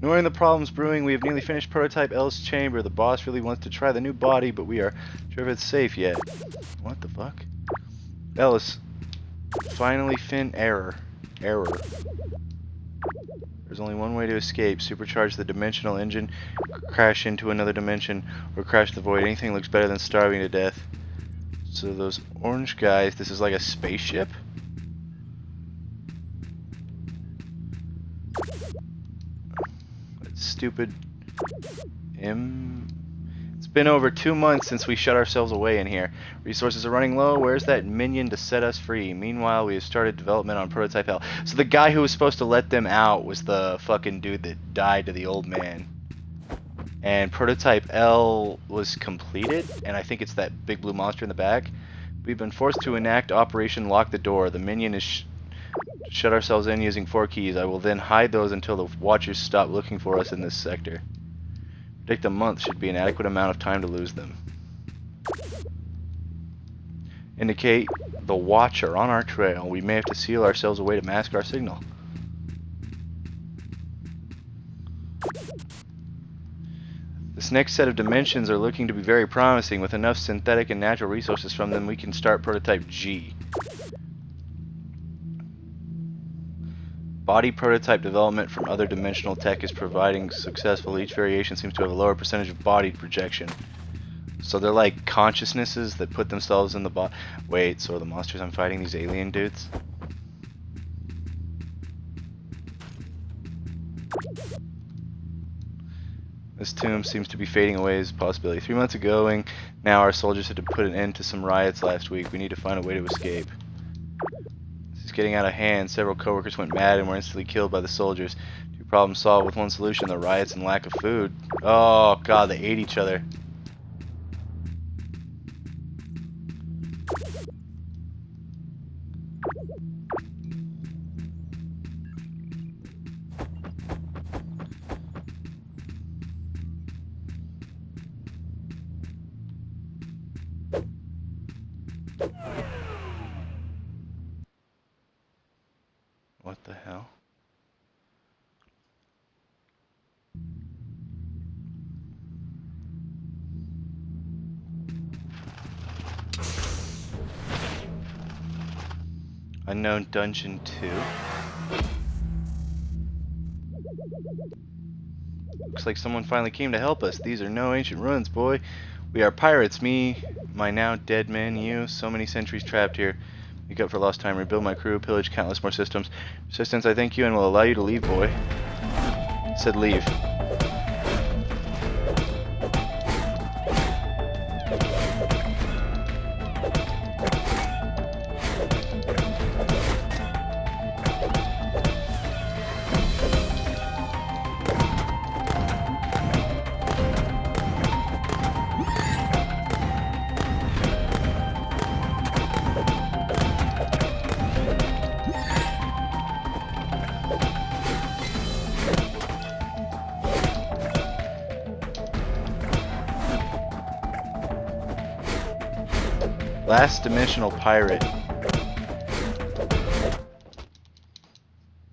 Knowing the problems brewing, we have nearly finished prototype L's chamber. The boss really wants to try the new body, but we are sure if it's safe yet. What the fuck? Ellis, finally fin error. There's only one way to escape. Supercharge the dimensional engine, crash into another dimension, or crash the void. Anything looks better than starving to death. So those orange guys, this is like a spaceship? Stupid It's been over 2 months since we shut ourselves away in here. Resources are running low. Where's that minion to set us free? Meanwhile, we have started development on Prototype L. So the guy who was supposed to let them out was the fucking dude that died to the old man. And prototype L was completed, and I think it's that big blue monster in the back. We've been forced to enact Operation Lock the Door. The minion is shut ourselves in using 4 keys. I will then hide those until the Watchers stop looking for us in this sector. Predict a month should be an adequate amount of time to lose them. Indicate the Watcher on our trail. We may have to seal ourselves away to mask our signal. This next set of dimensions are looking to be very promising. With enough synthetic and natural resources from them, we can start prototype G. Body prototype development from other dimensional tech is proving successful. Each variation seems to have a lower percentage of body projection. So they're like consciousnesses that put themselves in the body. Wait, so are the monsters I'm fighting these alien dudes? This tomb seems to be fading away as a possibility. 3 months ago, and now our soldiers had to put an end to some riots last week. We need to find a way to escape. This is getting out of hand. Several coworkers went mad and were instantly killed by the soldiers. 2 problems solved with one solution: the riots and lack of food. Oh god, they ate each other. What the hell? Unknown Dungeon 2. Looks like someone finally came to help us. These are no ancient ruins, boy. We are pirates, me, my now dead man, you. So many centuries trapped here. Make up for lost time, rebuild my crew, pillage countless more systems. Resistance, I thank you and will allow you to leave, boy. Said leave. Last dimensional pirate.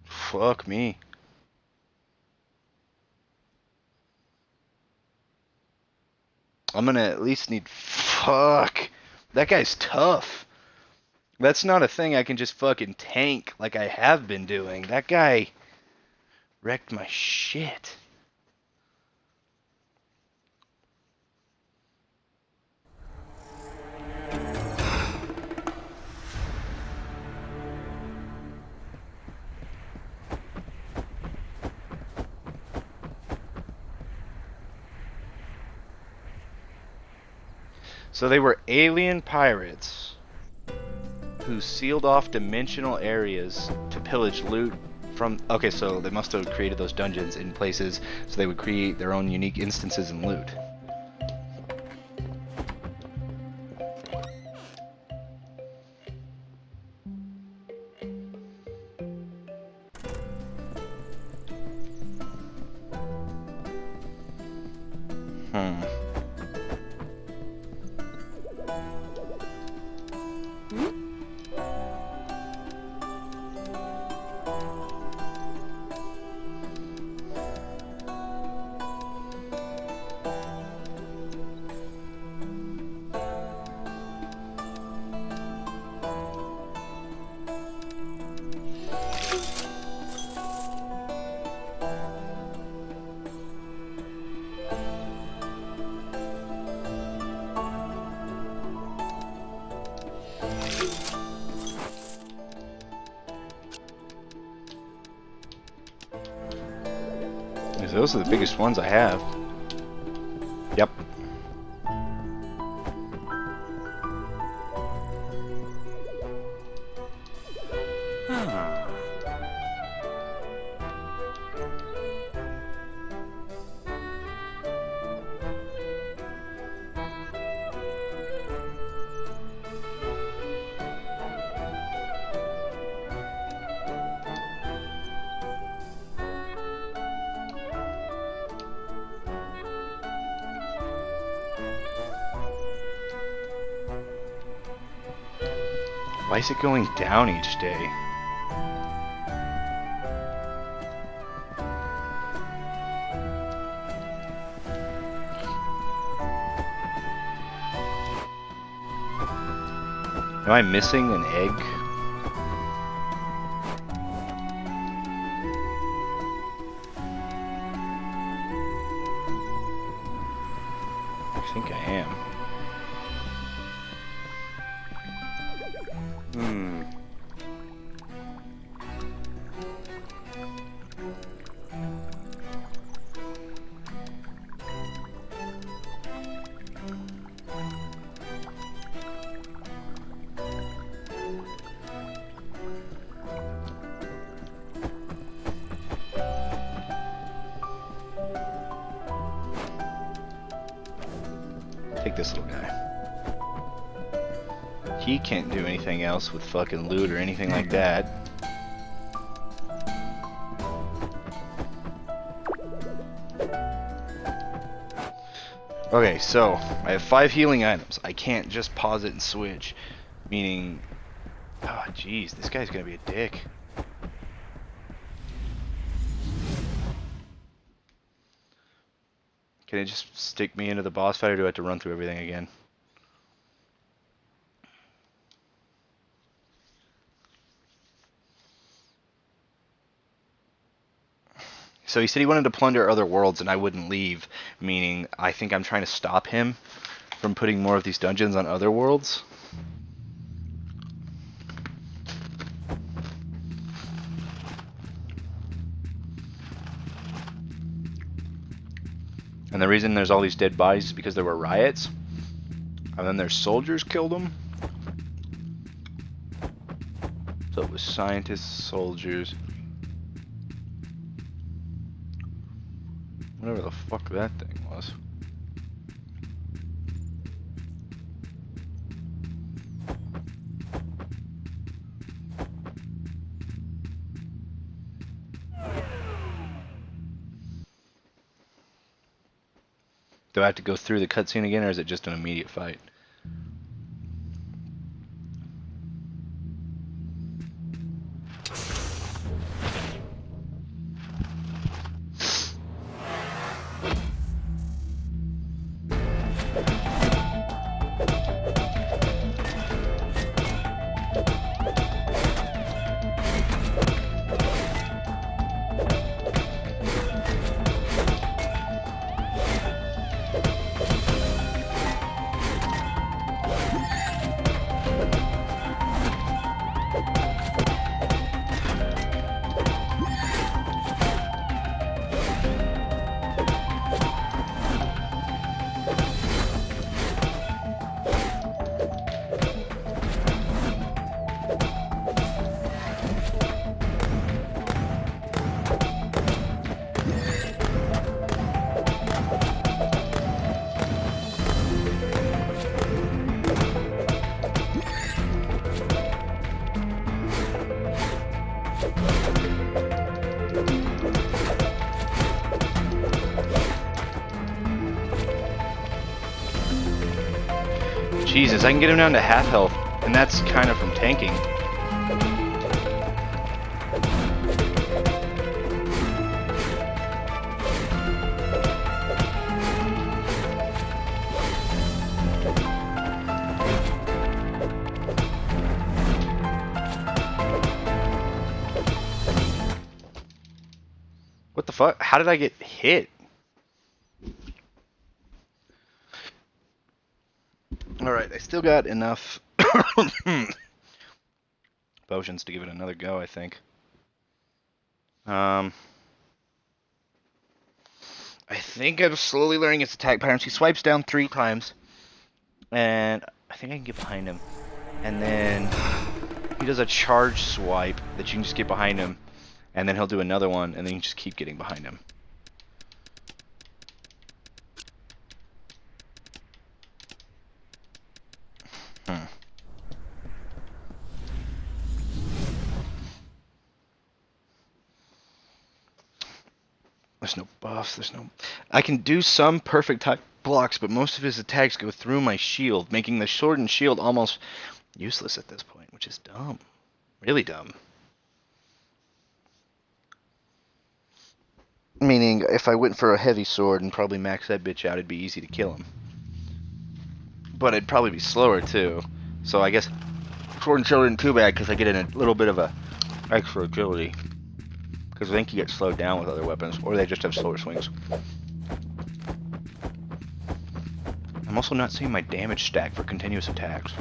Fuck me. I'm gonna at least need... Fuck. That guy's tough. That's not a thing I can just fucking tank like I have been doing. That guy wrecked my shit. So they were alien pirates who sealed off dimensional areas to pillage loot from... Okay, so they must have created those dungeons in places so they would create their own unique instances and loot. Those are the biggest ones I have. Yep. Why is it going down each day? Am I missing an egg? I think I am. Take this little guy. He can't do anything else with fucking loot or anything like that. Okay, so I have 5 healing items. I can't just pause it and switch. Meaning, oh jeez, this guy's gonna be a dick. Can it just stick me into the boss fight, or do I have to run through everything again? So he said he wanted to plunder other worlds and I wouldn't leave, meaning I think I'm trying to stop him from putting more of these dungeons on other worlds. And the reason there's all these dead bodies is because there were riots. And then their soldiers killed them. So it was scientists, soldiers. Whatever the fuck that thing was. Do I have to go through the cutscene again, or is it just an immediate fight? Jesus, I can get him down to half health, and that's kind of from tanking. What the fuck? How did I get hit? Alright, I still got enough potions to give it another go, I think. I think I'm slowly learning its attack patterns. He swipes down 3 times, and I think I can get behind him. And then he does a charge swipe that you can just get behind him, and then he'll do another one, and then you just keep getting behind him. There's no buffs, there's no... I can do some perfect type blocks, but most of his attacks go through my shield, making the sword and shield almost useless at this point. which is dumb. Really dumb. Meaning, if I went for a heavy sword and probably max that bitch out, it'd be easy to kill him. But it'd probably be slower, too. So I guess sword and shield isn't too bad, because I get in a little bit of a extra agility. Because I think you get slowed down with other weapons, or they just have slower swings. I'm also not seeing my damage stack for continuous attacks.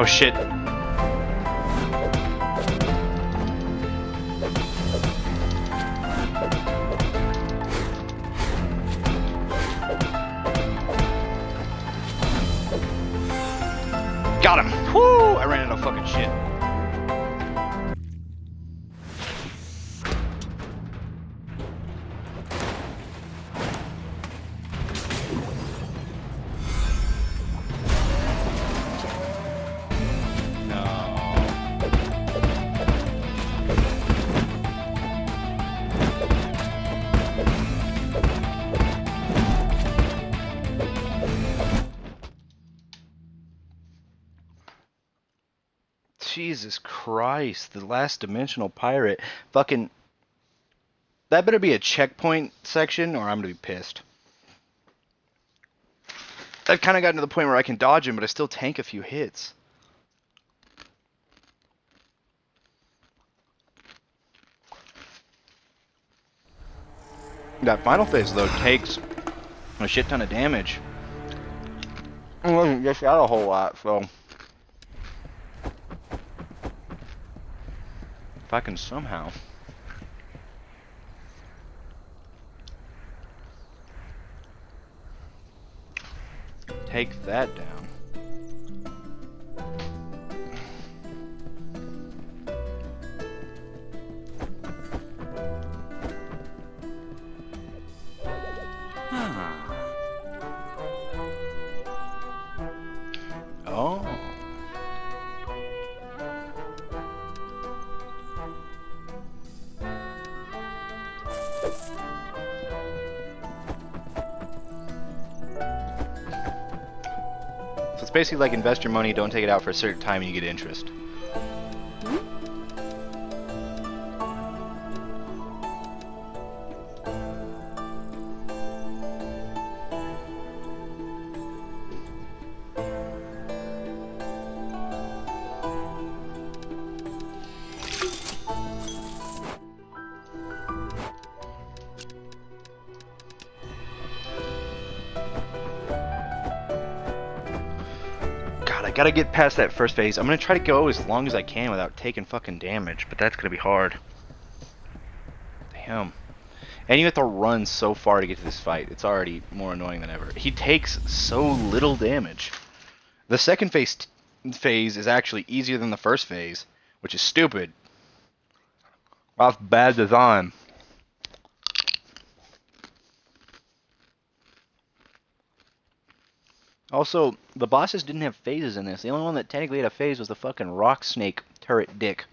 Oh shit. Got him! Woo! I ran into fucking shit. Jesus Christ, the last dimensional pirate. Fucking. That better be a checkpoint section, or I'm gonna be pissed. I've kind of gotten to the point where I can dodge him, but I still tank a few hits. That final phase, though, takes a shit ton of damage. I wasn't just out a whole lot, so. If I can somehow. Take that down. Oh. So it's basically like invest your money, don't take it out for a certain time, and you get interest. I gotta get past that first phase. I'm gonna try to go as long as I can without taking fucking damage, but that's gonna be hard. Damn. And you have to run so far to get to this fight. It's already more annoying than ever. He takes so little damage. The second phase is actually easier than the first phase, which is stupid. That's bad design. Also, the bosses didn't have phases in this. The only one that technically had a phase was the fucking rock snake turret dick.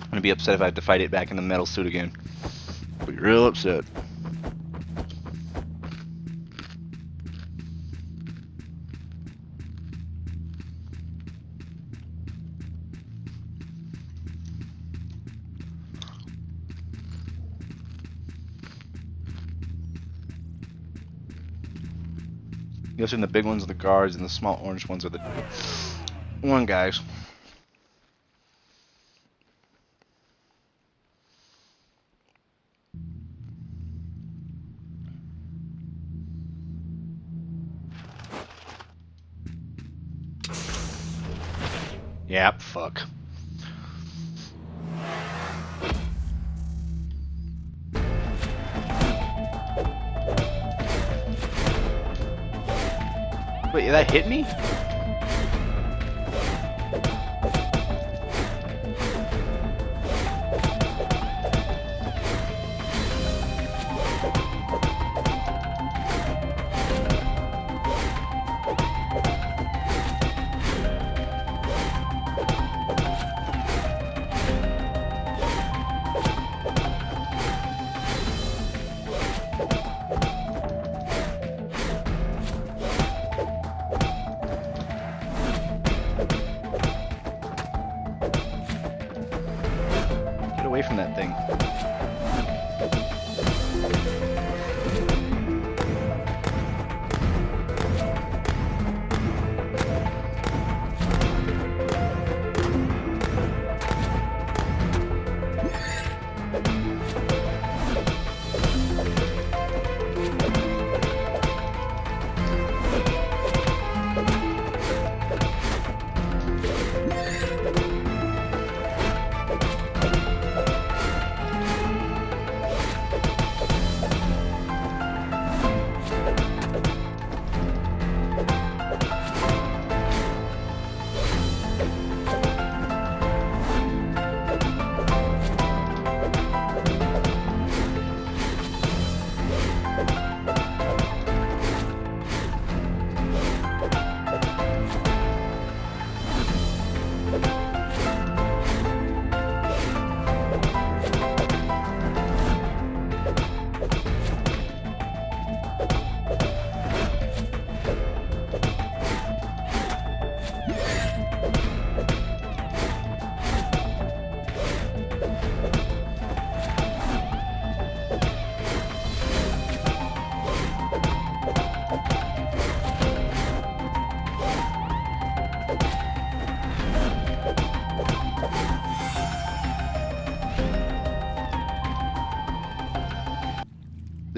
I'm gonna be upset if I have to fight it back in the metal suit again. I'll be real upset. Those are the big ones are the guards, and the small orange ones are the one guys. Yep, fuck. Wait, that hit me? Get away from that thing.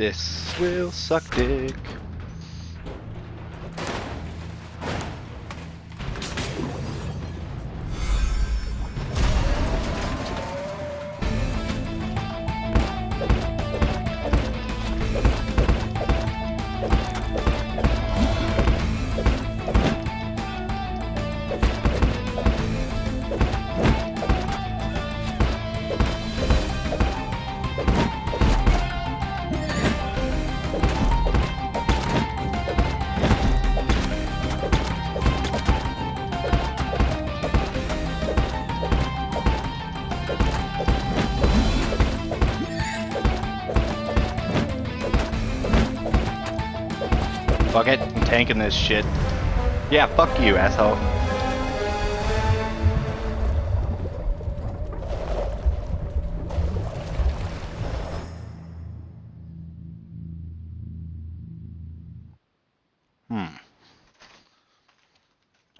This will suck dick. Fuck it, I'm tanking this shit. Yeah, fuck you, asshole.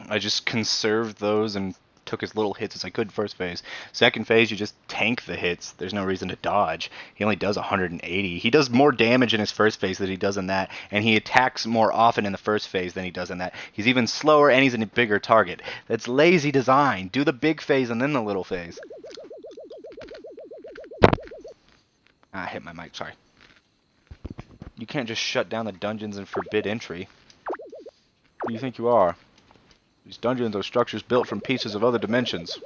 I just conserved those and took as little hits as I could first phase. Second phase, you just tank the hits. There's no reason to dodge. He only does 180. He does more damage in his first phase than he does in that, and he attacks more often in the first phase than he does in that. He's even slower, and he's a bigger target. That's lazy design. Do the big phase and then the little phase. I hit my mic, sorry. You can't just shut down the dungeons and forbid entry. Who do you think you are? These dungeons are structures built from pieces of other dimensions.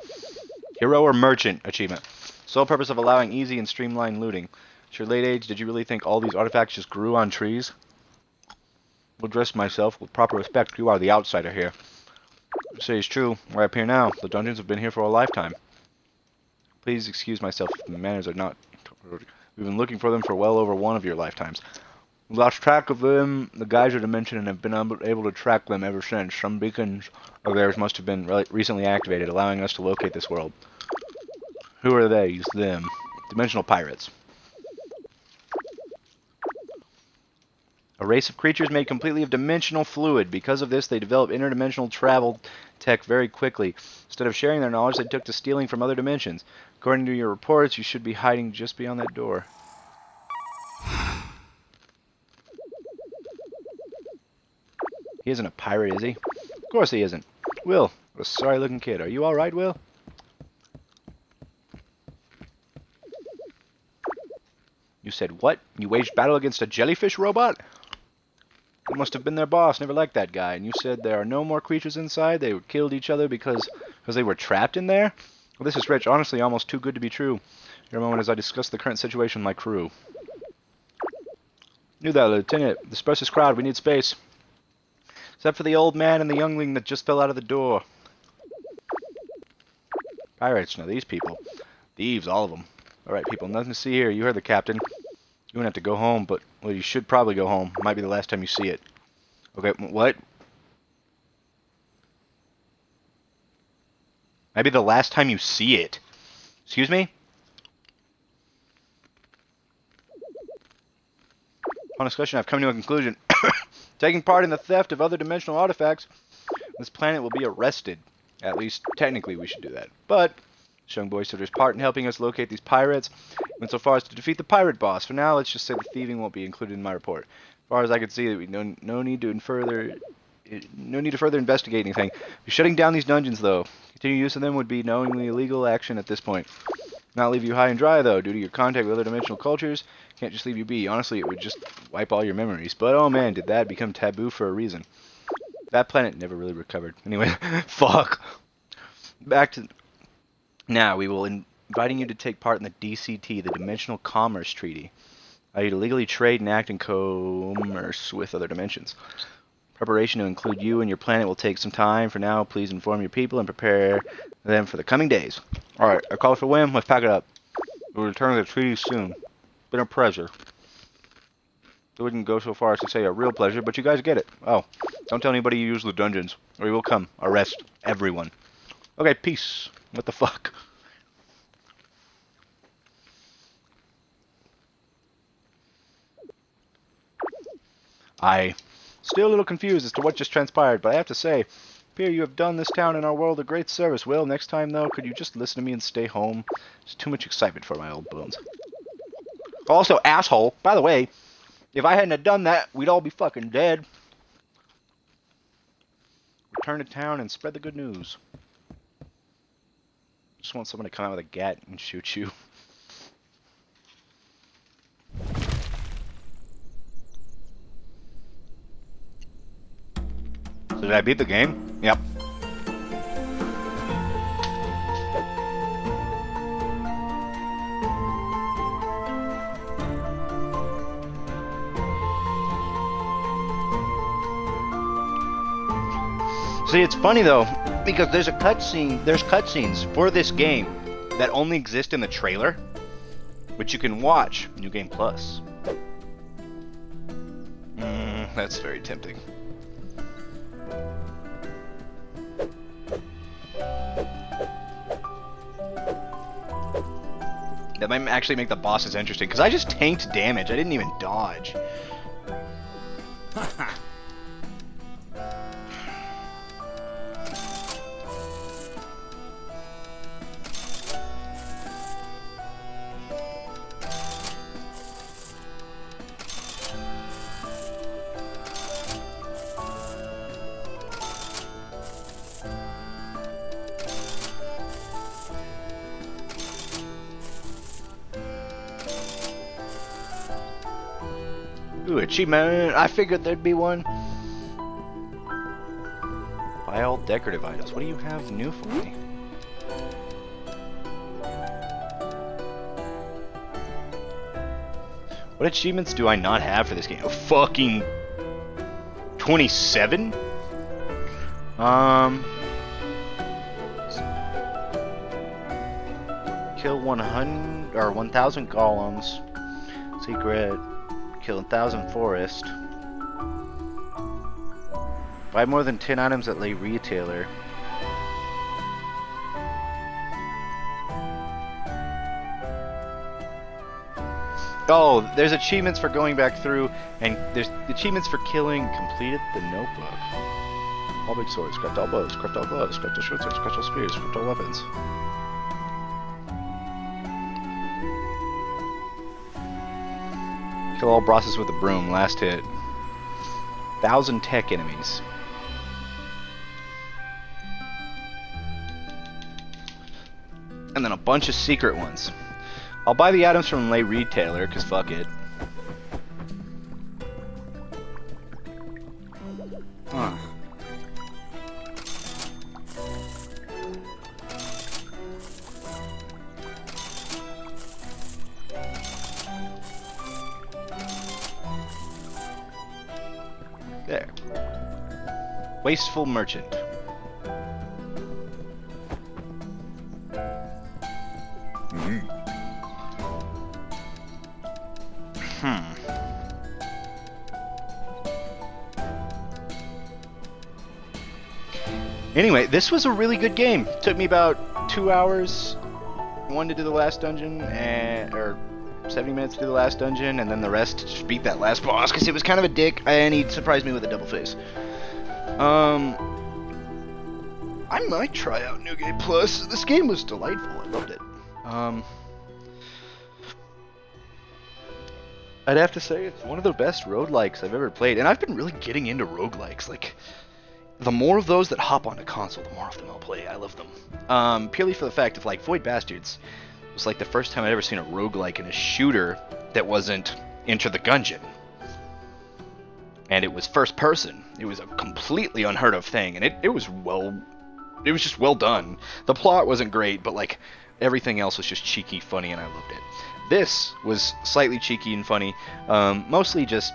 Hero or merchant achievement. Sole purpose of allowing easy and streamlined looting. At your late age, did you really think all these artifacts just grew on trees? Will dress myself with proper respect. You are the outsider here. I say it's true. Where I appear now, the dungeons have been here for a lifetime. Please excuse myself if the manners are not... We've been looking for them for well over one of your lifetimes. We lost track of them, the geyser dimension, and have been able to track them ever since. Some beacons of theirs must have been recently activated, allowing us to locate this world. Who are they? Use them. Dimensional pirates. A race of creatures made completely of dimensional fluid. Because of this, they develop interdimensional travel tech very quickly. Instead of sharing their knowledge, they took to stealing from other dimensions. According to your reports, you should be hiding just beyond that door. He isn't a pirate, is he? Of course he isn't. Will, what a sorry-looking kid. Are you all right, Will? You said what? You waged battle against a jellyfish robot? You must have been their boss. Never liked that guy. And you said there are no more creatures inside? They killed each other because they were trapped in there? Well, this is rich. Honestly, almost too good to be true. Here a moment as I discuss the current situation with my crew. Knew that, Lieutenant. Disperse this crowd. We need space. Except for the old man and the youngling that just fell out of the door. Pirates, now these people. Thieves, all of them. Alright, people, nothing to see here. You heard the captain. You won't have to go home, but, well, you should probably go home. Might be the last time you see it. Okay, what? Might be the last time you see it. Excuse me? Upon discussion, I've come to a conclusion. Taking part in the theft of other dimensional artifacts, this planet will be arrested. At least, technically, we should do that. But, this young boy said his part in helping us locate these pirates, went so far as to defeat the pirate boss. For now, let's just say the thieving won't be included in my report. As far as I can see, we no need to further investigate anything. You're shutting down these dungeons, though. Continued use of them would be knowingly illegal action at this point. Not leave you high and dry, though, due to your contact with other dimensional cultures. Can't just leave you be. Honestly, it would just wipe all your memories. But, oh man, did that become taboo for a reason. That planet never really recovered. Anyway, fuck. Back to... Now, we will inviting you to take part in the DCT, the Dimensional Commerce Treaty. Allow you to legally trade and act in commerce with other dimensions. Preparation to include you and your planet will take some time. For now, please inform your people and prepare them for the coming days. Alright, I call for whim. Let's pack it up. We'll return to the treaty soon. Been a pleasure. I wouldn't go so far as to say a real pleasure, but you guys get it. Oh, don't tell anybody you use the dungeons, or we will come arrest everyone. Okay, peace. What the fuck? Still a little confused as to what just transpired, but I have to say, Pierre, you have done this town and our world a great service. Will, next time, though, could you just listen to me and stay home? There's too much excitement for my old bones. Also, asshole, by the way, if I hadn't have done that, we'd all be fucking dead. Return to town and spread the good news. Just want someone to come out with a gat and shoot you. So did I beat the game? Yep. See, it's funny though, because there's cutscenes for this game that only exist in the trailer, which you can watch New Game Plus. That's very tempting. That might actually make the bosses interesting, because I just tanked damage. I didn't even dodge. Ooh, achievement! I figured there'd be one. Buy all decorative items. What do you have new for me? What achievements do I not have for this game? Fucking 27? Kill 100 or 1,000 golems. Secret. Kill 1,000 forest. Buy more than 10 items at Lay Retailer. Oh, there's achievements for going back through, and there's achievements for killing completed the notebook. All big swords, craft all bows, craft all gloves, craft all short swords, craft all spears, craft all weapons. Kill all bosses with a broom, last hit. 1,000 tech enemies. And then a bunch of secret ones. I'll buy the items from Lay Retailer, cause fuck it. Huh. There. Wasteful merchant. Anyway, this was a really good game. Took me about 2 hours. One to do the last dungeon, or 70 minutes to do the last dungeon, and then the rest to just beat that last boss because it was kind of a dick, and he surprised me with a double face. I might try out New Game Plus. This game was delightful. I loved it. I'd have to say it's one of the best roguelikes I've ever played, and I've been really getting into roguelikes. Like, the more of those that hop onto console, the more of them I'll play. I love them. Purely for the fact of, like, Void Bastards was like the first time I'd ever seen a roguelike in a shooter that wasn't Enter the Gungeon. And it was first person. It was a completely unheard of thing, and it was just well done. The plot wasn't great, but like everything else was just cheeky, funny, and I loved it. This was slightly cheeky and funny, mostly just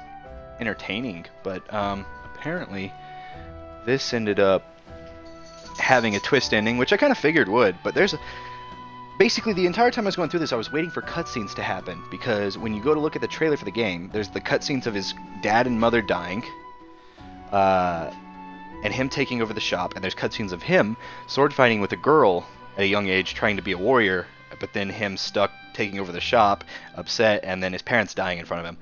entertaining, but apparently this ended up having a twist ending, which I kind of figured would, but basically the entire time I was going through this, I was waiting for cutscenes to happen, because when you go to look at the trailer for the game, there's the cutscenes of his dad and mother dying, and him taking over the shop, and there's cutscenes of him sword fighting with a girl at a young age trying to be a warrior, but then him stuck taking over the shop, upset, and then his parents dying in front of him.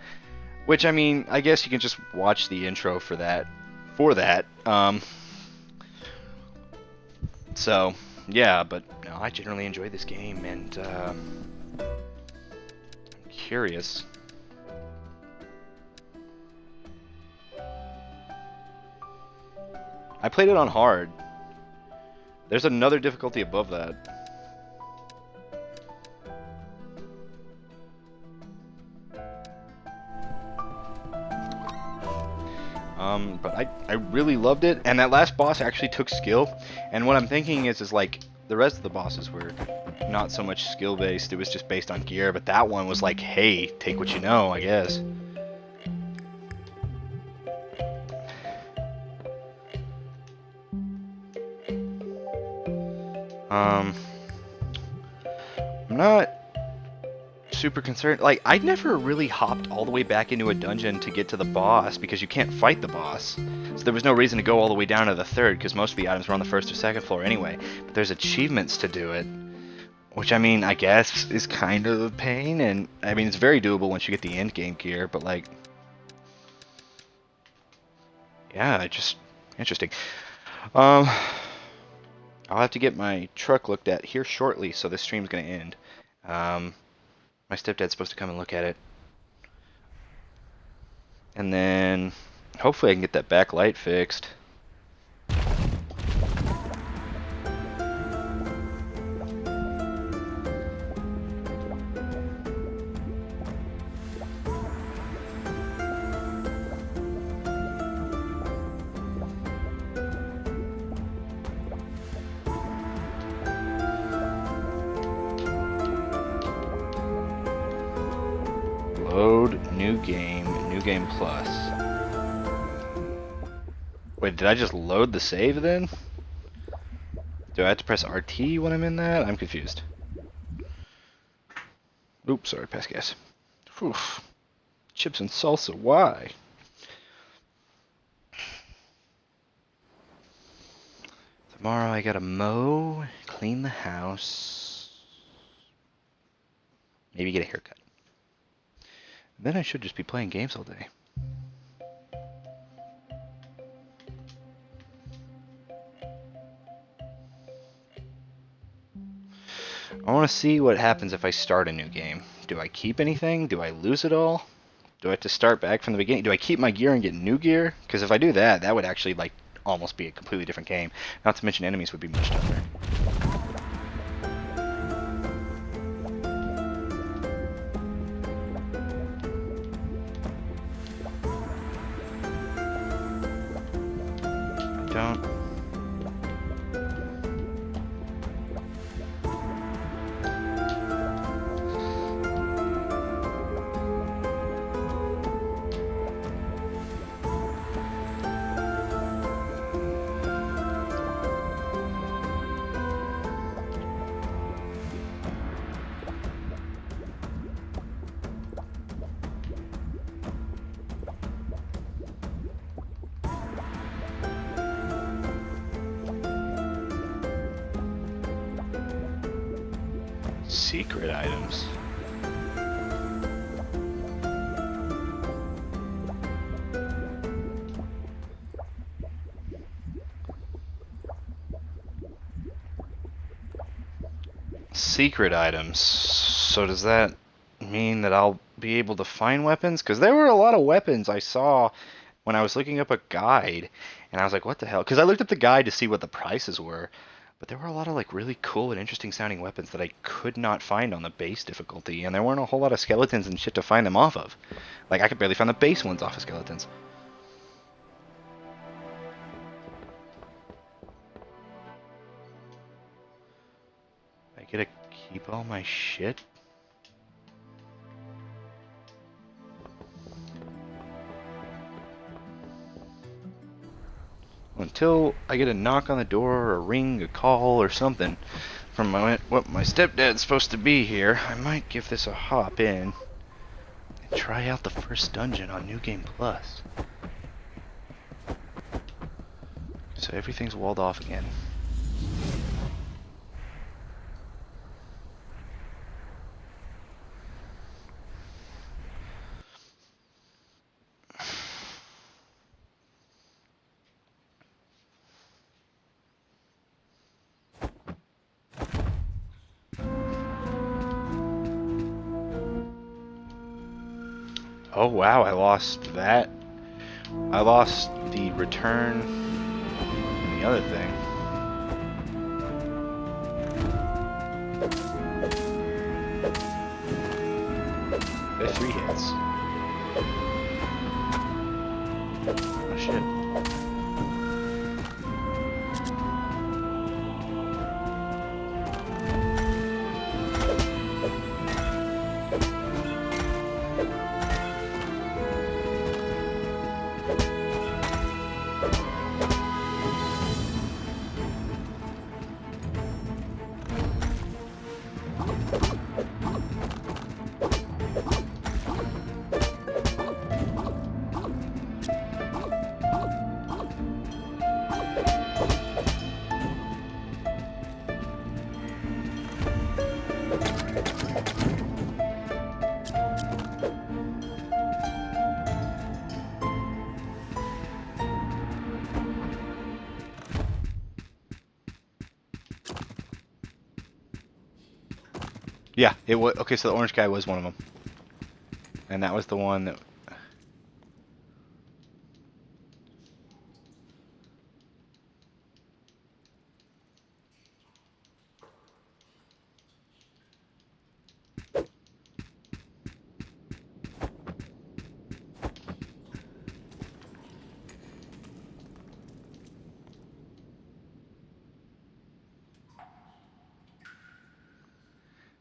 Which, I mean, I guess you can just watch the intro for that. So, yeah, but no, I generally enjoy this game, and I'm curious. I played it on hard. There's another difficulty above that. But I really loved it, and that last boss actually took skill, and what I'm thinking is like, the rest of the bosses were not so much skill based, it was just based on gear, but that one was like, hey, take what you know, I guess. I'm not super concerned. Like, I never really hopped all the way back into a dungeon to get to the boss because you can't fight the boss. So there was no reason to go all the way down to the third because most of the items were on the first or second floor anyway. But there's achievements to do it, which I mean, I guess is kind of a pain. And I mean, it's very doable once you get the end game gear. But like, yeah, just interesting. I'll have to get my truck looked at here shortly, so this stream's gonna end. My stepdad's supposed to come and look at it. And then hopefully I can get that backlight fixed. new game plus. Wait, did I just load the save then? Do I have to press RT when I'm in that? I'm confused. Oops, sorry, pass gas. Whew. Chips and salsa, why? Tomorrow I gotta mow, clean the house, maybe get a haircut. Then I should just be playing games all day. I want to see what happens if I start a new game. Do I keep anything? Do I lose it all? Do I have to start back from the beginning? Do I keep my gear and get new gear? Because if I do that, that would actually like almost be a completely different game. Not to mention enemies would be much tougher. I don't. Secret items. Secret items. So does that mean that I'll be able to find weapons? Because there were a lot of weapons I saw when I was looking up a guide, and I was like, what the hell? Because I looked up the guide to see what the prices were, but there were a lot of like really cool and interesting sounding weapons that I could not find on the base difficulty, and there weren't a whole lot of skeletons and shit to find them off of. Like I could barely find the base ones off of skeletons. I get to keep all my shit? Until I get a knock on the door, or a ring, a call, or something from what my stepdad's supposed to be here, I might give this a hop in and try out the first dungeon on New Game Plus. So everything's walled off again. Oh wow, I lost that. I lost the return and the other thing. They're 3 hits. Oh shit. Yeah, it was okay. So the orange guy was one of them, and that was the one that.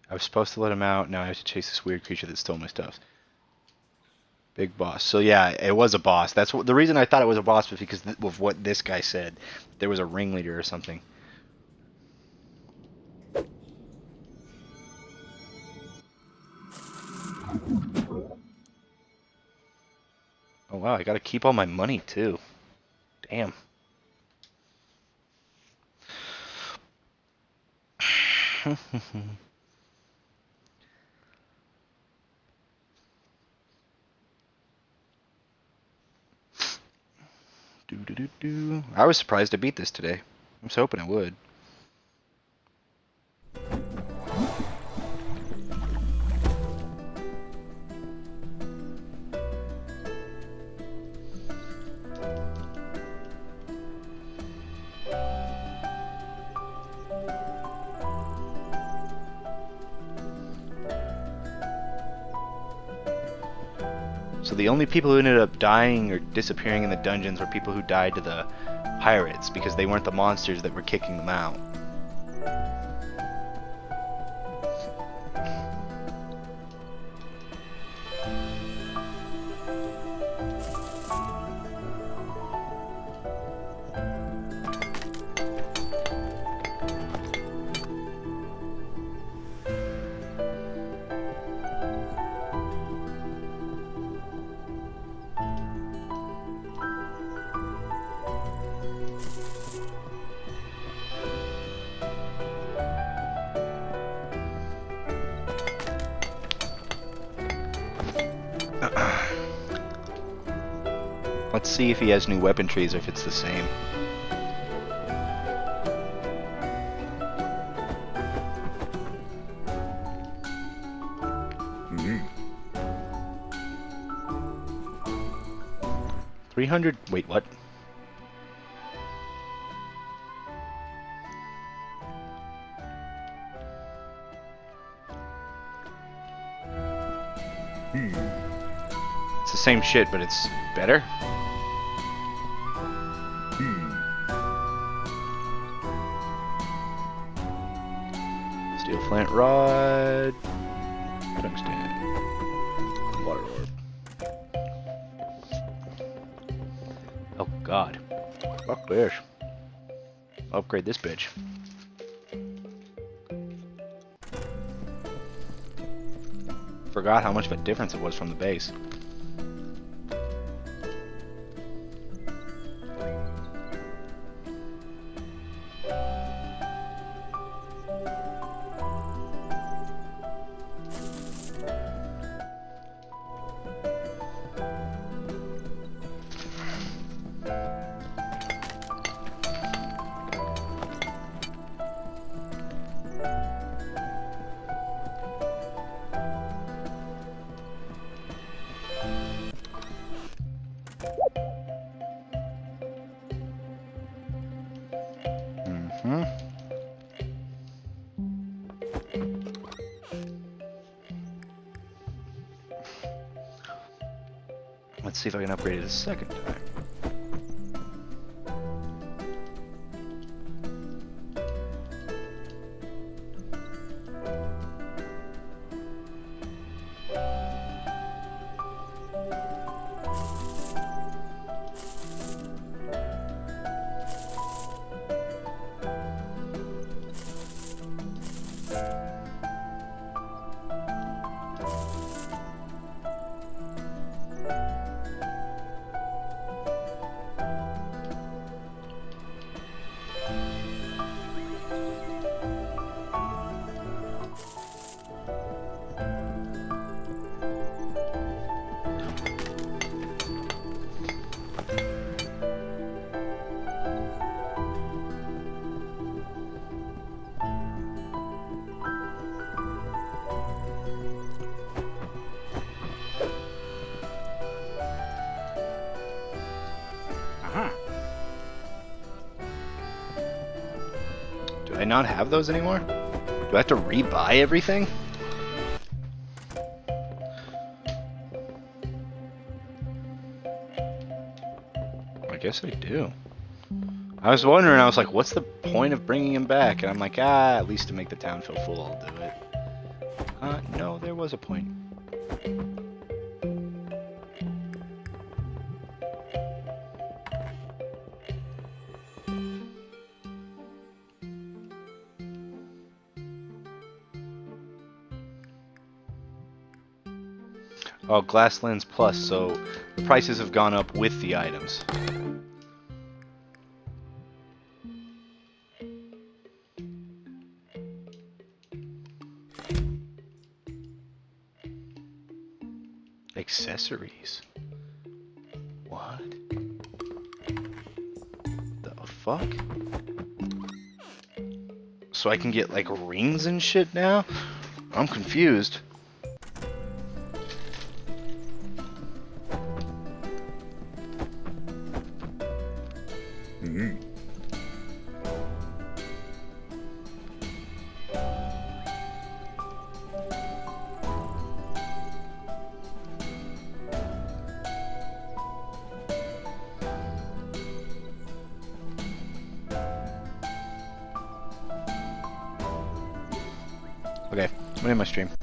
I was supposed to let him out. Now I have to chase this weird creature that stole my stuff. Big boss. So yeah, it was a boss. That's the reason I thought it was a boss was because of what this guy said. There was a ringleader or something. Oh wow, I gotta keep all my money too. Damn. Do do do do. I was surprised to beat this today. I was hoping it would. So the only people who ended up dying or disappearing in the dungeons were people who died to the pirates because they weren't the monsters that were kicking them out. Let's see if he has new weapon trees or if it's the same. Mm-hmm. 300. Wait, what? It's the same shit, but it's better. Steel flint rod. Tungsten. Water orb. Oh god. Fuck this. Upgrade this bitch. Forgot how much of a difference it was from the base. Let's see if I can upgrade it a second time. Do I not have those anymore? Do I have to rebuy everything? I guess I do. I was wondering, I was like, what's the point of bringing him back? And I'm like, at least to make the town feel full, I'll do it. No, there was a point. Oh, glass lens plus, so the prices have gone up with the items. Accessories. What? The fuck? So I can get like rings and shit now? I'm confused. Mm-hmm. Okay, I'm gonna end my stream.